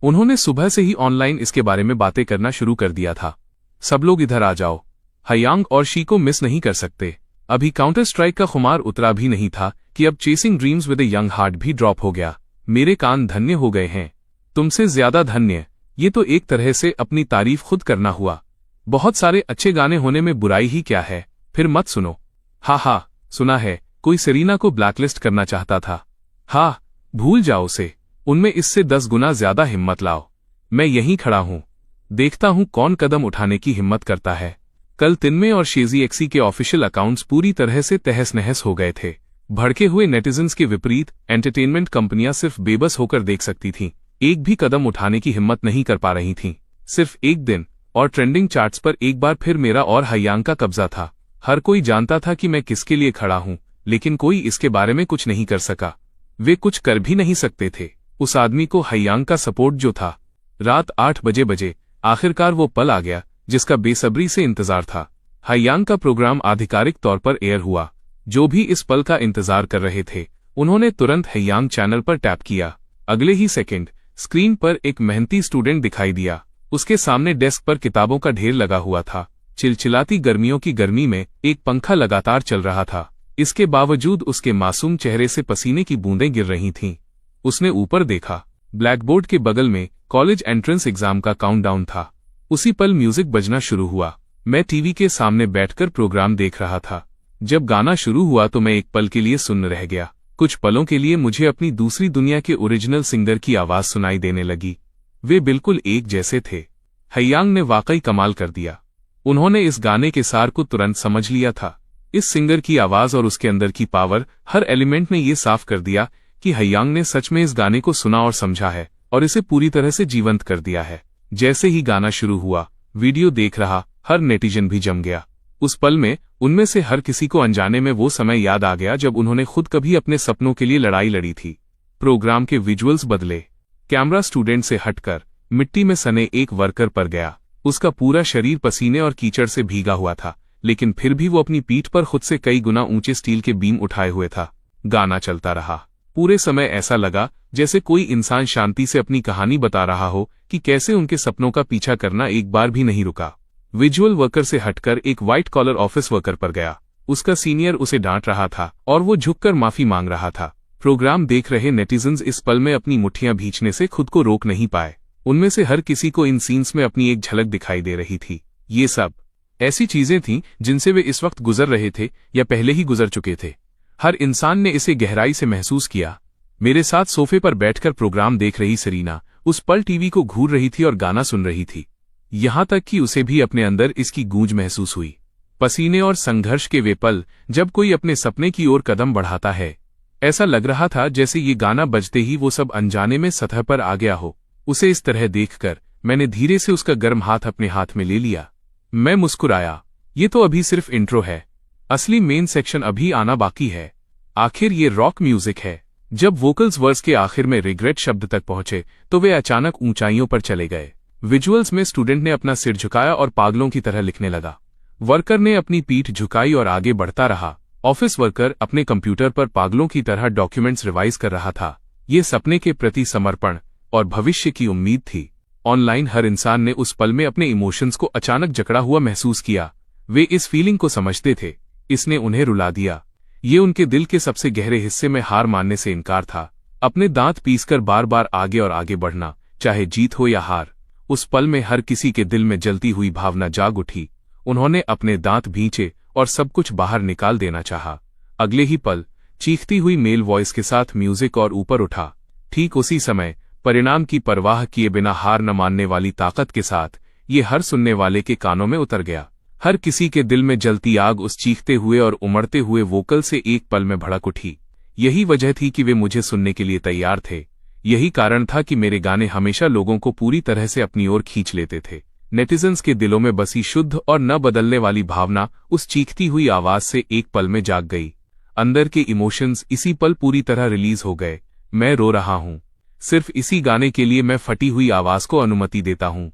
उन्होंने सुबह से ही ऑनलाइन इसके बारे में बातें करना शुरू कर दिया था। सब लोग इधर आ जाओ, हायांग और शी को मिस नहीं कर सकते। अभी काउंटर स्ट्राइक का खुमार उतरा भी नहीं था कि अब chasing dreams with a young heart भी ड्रॉप हो गया। मेरे कान धन्य हो गए हैं, तुमसे ज्यादा धन्य। ये तो एक तरह से अपनी तारीफ खुद करना हुआ। बहुत सारे अच्छे गाने होने में बुराई ही क्या है, फिर मत सुनो। हा, सुना है कोई सेरेना को ब्लैकलिस्ट करना चाहता था। हाँ, भूल जाओ उसे। उनमें इससे 10 गुना ज्यादा हिम्मत लाओ। मैं यहीं खड़ा हूं, देखता हूं कौन कदम उठाने की हिम्मत करता है। कल तिनमे और शेजी एक्सी के ऑफिशियल अकाउंट्स पूरी तरह से तहस नहस हो गए थे। भड़के हुए नेटिजन्स के विपरीत एंटरटेनमेंट कंपनियां सिर्फ बेबस होकर देख सकती थीं। एक भी कदम उठाने की हिम्मत नहीं कर पा रही थीं। सिर्फ एक दिन और ट्रेंडिंग चार्ट्स पर एक बार फिर मेरा और हायांग का कब्जा था। हर कोई जानता था कि मैं किसके लिए खड़ा हूं, लेकिन कोई इसके बारे में कुछ नहीं कर सका। वे कुछ कर भी नहीं सकते थे। उस आदमी को हायांग का सपोर्ट जो था। रात 8 बजे आखिरकार वो पल आ गया जिसका बेसब्री से इंतजार था। हायांग का प्रोग्राम आधिकारिक तौर पर एयर हुआ। जो भी इस पल का इंतजार कर रहे थे उन्होंने तुरंत हायांग चैनल पर टैप किया। अगले ही सेकंड स्क्रीन पर एक मेहनती स्टूडेंट दिखाई दिया। उसके सामने डेस्क पर किताबों का ढेर लगा हुआ था। चिलचिलाती गर्मियों की गर्मी में एक पंखा लगातार चल रहा था। इसके बावजूद उसके मासूम चेहरे से पसीने की बूंदें गिर रही थीं। उसने ऊपर देखा। ब्लैकबोर्ड के बगल में कॉलेज एंट्रेंस एग्जाम का काउंटडाउन था। उसी पल म्यूजिक बजना शुरू हुआ। मैं टीवी के सामने बैठकर प्रोग्राम देख रहा था। जब गाना शुरू हुआ तो मैं एक पल के लिए सुन्न रह गया। कुछ पलों के लिए मुझे अपनी दूसरी दुनिया के ओरिजिनल सिंगर की आवाज सुनाई देने लगी। वे बिल्कुल एक जैसे थे। हायांग ने वाकई कमाल कर दिया। उन्होंने इस गाने के सार को तुरंत समझ लिया था। इस सिंगर की आवाज और उसके अंदर की पावर, हर एलिमेंट ने ये साफ कर दिया कि हायांग ने सच में इस गाने को सुना और समझा है और इसे पूरी तरह से जीवंत कर दिया है। जैसे ही गाना शुरू हुआ, वीडियो देख रहा हर नेटिजन भी जम गया। उस पल में उनमें से हर किसी को अनजाने में वो समय याद आ गया जब उन्होंने खुद कभी अपने सपनों के लिए लड़ाई लड़ी थी। प्रोग्राम के विजुअल्स बदले। कैमरा स्टूडेंट से हटकर मिट्टी में सने एक वर्कर पर गया। उसका पूरा शरीर पसीने और कीचड़ से भीगा हुआ था, लेकिन फिर भी वो अपनी पीठ पर खुद से कई गुना ऊंचे स्टील के बीम उठाए हुए था। गाना चलता रहा। पूरे समय ऐसा लगा जैसे कोई इंसान शांति से अपनी कहानी बता रहा हो कि कैसे उनके सपनों का पीछा करना एक बार भी नहीं रुका। विजुअल वर्कर से हटकर एक व्हाइट कॉलर ऑफिस वर्कर पर गया। उसका सीनियर उसे डांट रहा था और वो झुककर माफी मांग रहा था। प्रोग्राम देख रहे नेटिजन्स इस पल में अपनी मुट्ठियां भींचने से खुद को रोक नहीं पाए। उनमें से हर किसी को इन सीन्स में अपनी एक झलक दिखाई दे रही थी। ये सब ऐसी चीजें थीं जिनसे वे इस वक्त गुजर रहे थे या पहले ही गुजर चुके थे। हर इंसान ने इसे गहराई से महसूस किया। मेरे साथ सोफे पर बैठकर प्रोग्राम देख रही सेरीना उस पल टीवी को घूर रही थी और गाना सुन रही थी। यहां तक कि उसे भी अपने अंदर इसकी गूंज महसूस हुई। पसीने और संघर्ष के वे पल जब कोई अपने सपने की ओर कदम बढ़ाता है। ऐसा लग रहा था जैसे ये गाना बजते ही वो सब अनजाने में सतह पर आ गया हो। उसे इस तरह देखकर मैंने धीरे से उसका गर्म हाथ अपने हाथ में ले लिया। मैं मुस्कुराया। ये तो अभी सिर्फ इंट्रो है, असली मेन सेक्शन अभी आना बाकी है। आखिर ये रॉक म्यूजिक है। जब वोकल्स वर्स के आखिर में रिग्रेट शब्द तक पहुंचे तो वे अचानक ऊंचाइयों पर चले गए। विजुअल्स में स्टूडेंट ने अपना सिर झुकाया और पागलों की तरह लिखने लगा। वर्कर ने अपनी पीठ झुकाई और आगे बढ़ता रहा। ऑफिस वर्कर अपने कंप्यूटर पर पागलों की तरह डॉक्यूमेंट्स रिवाइज कर रहा था। ये सपने के प्रति समर्पण और भविष्य की उम्मीद थी। ऑनलाइन हर इंसान ने उस पल में अपने इमोशंस को अचानक जकड़ा हुआ महसूस किया। वे इस फीलिंग को समझते थे। इसने उन्हें रुला दिया। ये उनके दिल के सबसे गहरे हिस्से में हार मानने से इनकार था। अपने दांत पीसकर बार बार आगे और आगे बढ़ना, चाहे जीत हो या हार। उस पल में हर किसी के दिल में जलती हुई भावना जाग उठी। उन्होंने अपने दांत भींचे और सब कुछ बाहर निकाल देना चाहा। अगले ही पल चीखती हुई मेल वॉइस के साथ म्यूजिक और ऊपर उठा। ठीक उसी समय परिणाम की परवाह किए बिना हार न मानने वाली ताकत के साथ ये हर सुनने वाले के कानों में उतर गया। हर किसी के दिल में जलती आग उस चीखते हुए और उमड़ते हुए वोकल से एक पल में भड़क उठी। यही वजह थी कि वे मुझे सुनने के लिए तैयार थे। यही कारण था कि मेरे गाने हमेशा लोगों को पूरी तरह से अपनी ओर खींच लेते थे। नेटिजन्स के दिलों में बसी शुद्ध और न बदलने वाली भावना उस चीखती हुई आवाज से एक पल में जाग गई। अंदर के इमोशंस इसी पल पूरी तरह रिलीज हो गए। मैं रो रहा हूं। सिर्फ इसी गाने के लिए मैं फटी हुई आवाज को अनुमति देता हूं।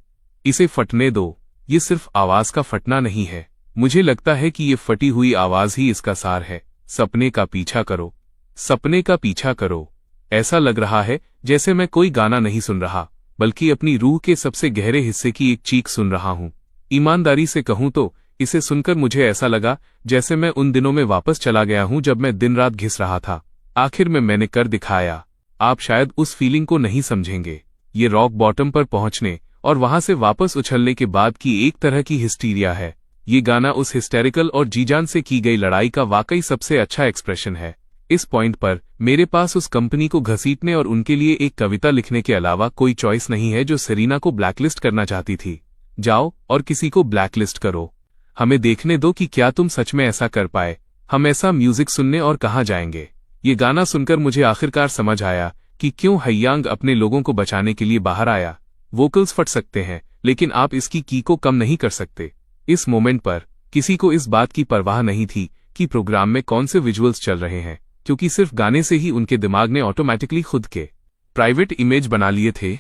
इसे फटने दो। ये सिर्फ आवाज का फटना नहीं है। मुझे लगता है कि ये फटी हुई आवाज ही इसका सार है। सपने का पीछा करो, सपने का पीछा करो। ऐसा लग रहा है जैसे मैं कोई गाना नहीं सुन रहा, बल्कि अपनी रूह के सबसे गहरे हिस्से की एक चीख सुन रहा हूं। ईमानदारी से कहूं तो इसे सुनकर मुझे ऐसा लगा जैसे मैं उन दिनों में वापस चला गया हूं जब मैं दिन रात घिस रहा था। आखिर में मैंने कर दिखाया। आप शायद उस फीलिंग को नहीं समझेंगे। ये रॉक बॉटम पर पहुंचने और वहां से वापस उछलने के बाद की एक तरह की हिस्टीरिया है। ये गाना उस हिस्टेरिकल और जीजान से की गई लड़ाई का वाकई सबसे अच्छा एक्सप्रेशन है। इस पॉइंट पर मेरे पास उस कंपनी को घसीटने और उनके लिए एक कविता लिखने के अलावा कोई चॉइस नहीं है जो सेरीना को ब्लैकलिस्ट करना चाहती थी। जाओ और किसी को ब्लैकलिस्ट करो। हमें देखने दो कि क्या तुम सच में ऐसा कर पाए। हम ऐसा म्यूजिक सुनने और कहाँ जाएंगे। ये गाना सुनकर मुझे आखिरकार समझ आया कि क्यों हयांग अपने लोगों को बचाने के लिए बाहर आया। वोकल्स फट सकते हैं, लेकिन आप इसकी की को कम नहीं कर सकते। इस मोमेंट पर किसी को इस बात की परवाह नहीं थी कि प्रोग्राम में कौन से विजुअल्स चल रहे हैं, क्योंकि सिर्फ गाने से ही उनके दिमाग ने ऑटोमेटिकली खुद के प्राइवेट इमेज बना लिए थे।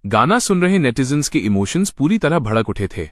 गाना सुन रहे नेटिजन्स के इमोशंस पूरी तरह भड़क उठे थे।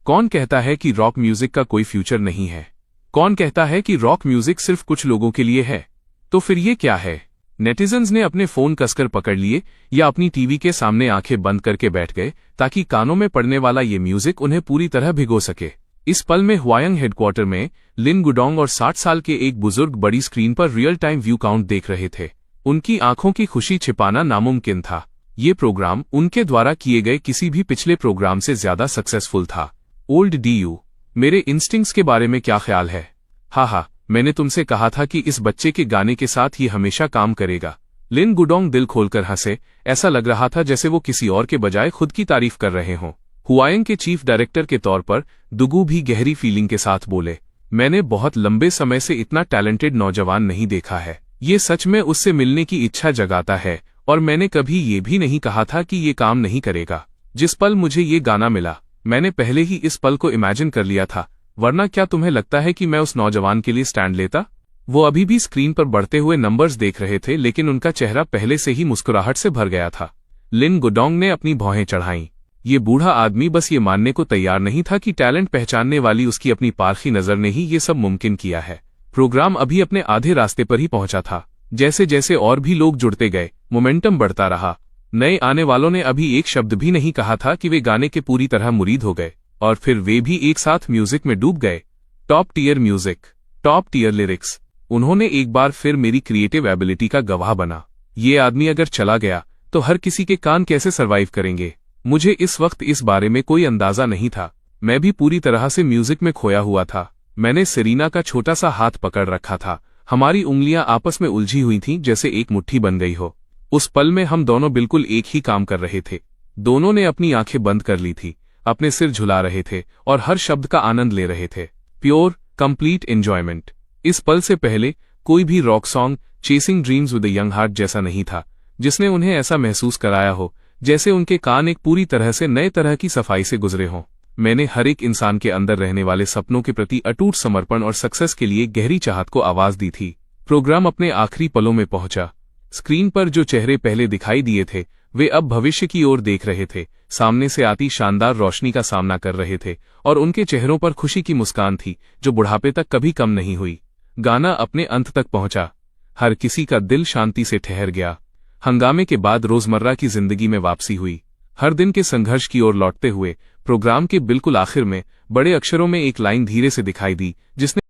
कौन कहता है कि रॉक म्यूजिक का कोई फ्यूचर नहीं है? कौन कहता है कि रॉक म्यूजिक सिर्फ कुछ लोगों के लिए है? तो फिर ये क्या है? नेटिजन्स ने अपने फोन कसकर पकड़ लिए या अपनी टीवी के सामने आंखें बंद करके बैठ गए ताकि कानों में पड़ने वाला ये म्यूजिक उन्हें पूरी तरह भिगो सके। इस पल में हुआयंग हेडक्वार्टर में लिन गुडोंग और 60 साल के एक बुजुर्ग बड़ी स्क्रीन पर रियल टाइम व्यू काउंट देख रहे थे। उनकी आंखों की खुशी छिपाना नामुमकिन था। ये प्रोग्राम उनके द्वारा किए गए किसी भी पिछले प्रोग्राम से ज्यादा सक्सेसफुल था। ओल्ड डीयू, मेरे इंस्टिंक्ट्स के बारे में क्या ख्याल है? हाँ, मैंने तुमसे कहा था कि इस बच्चे के गाने के साथ ये हमेशा काम करेगा। लिन गुडोंग दिल खोलकर हंसे। ऐसा लग रहा था जैसे वो किसी और के बजाय खुद की तारीफ कर रहे हों। हुआयंग के चीफ डायरेक्टर के तौर पर दुगू भी गहरी फीलिंग के साथ बोले, मैंने बहुत लंबे समय से इतना टैलेंटेड नौजवान नहीं देखा है। ये सच में उससे मिलने की इच्छा जगाता है और मैंने कभी ये भी नहीं कहा था कि ये काम नहीं करेगा। जिस पल मुझे ये गाना मिला, मैंने पहले ही इस पल को इमेजिन कर लिया था। वरना क्या तुम्हें लगता है कि मैं उस नौजवान के लिए स्टैंड लेता? वो अभी भी स्क्रीन पर बढ़ते हुए नंबर्स देख रहे थे, लेकिन उनका चेहरा पहले से ही मुस्कुराहट से भर गया था। लिन गुडोंग ने अपनी भौहें चढ़ाईं। ये बूढ़ा आदमी बस ये मानने को तैयार नहीं था कि टैलेंट पहचानने वाली उसकी अपनी पारखी नजर ने ही ये सब मुमकिन किया है। प्रोग्राम अभी अपने आधे रास्ते पर ही पहुंचा था। जैसे जैसे और भी लोग जुड़ते गए, मोमेंटम बढ़ता रहा। नए आने वालों ने अभी एक शब्द भी नहीं कहा था कि वे गाने के पूरी तरह मुरीद हो गए, और फिर वे भी एक साथ म्यूजिक में डूब गए। Top tier music, top tier lyrics. उन्होंने एक बार फिर मेरी क्रिएटिव एबिलिटी का गवाह बना। ये आदमी अगर चला गया तो हर किसी के कान कैसे सरवाइव करेंगे? मुझे इस वक्त इस बारे में कोई अंदाजा नहीं था। मैं भी पूरी तरह से म्यूजिक में खोया हुआ था। मैंने सेरीना का छोटा सा हाथ पकड़ रखा था। हमारी उंगलियां आपस में उलझी हुई थीं, जैसे एक मुट्ठी बन गई हो। उस पल में हम दोनों बिल्कुल एक ही काम कर रहे थे। दोनों ने अपनी आंखें बंद कर ली थी, अपने सिर झुला रहे थे और हर शब्द का आनंद ले रहे थे। Pure complete enjoyment. इस पल से पहले कोई भी rock song chasing dreams with a young heart जैसा नहीं था, जिसने उन्हें ऐसा महसूस कराया हो जैसे उनके कान एक पूरी तरह से नए तरह की सफाई से गुजरे हों। मैंने हर एक इंसान के अंदर रहने वाले सपनों के प्रति अटूट समर्पण और सक्सेस के लिए गहरी चाहत को आवाज दी थी। प्रोग्राम अपने आखिरी पलों में पहुंचा। स्क्रीन पर जो चेहरे पहले दिखाई दिए थे, वे अब भविष्य की ओर देख रहे थे, सामने से आती शानदार रोशनी का सामना कर रहे थे, और उनके चेहरों पर खुशी की मुस्कान थी जो बुढ़ापे तक कभी कम नहीं हुई। गाना अपने अंत तक पहुंचा। हर किसी का दिल शांति से ठहर गया। हंगामे के बाद रोजमर्रा की जिंदगी में वापसी हुई। हर दिन के संघर्ष की ओर लौटते हुए प्रोग्राम के बिल्कुल आखिर में बड़े अक्षरों में एक लाइन धीरे से दिखाई दी, जिसने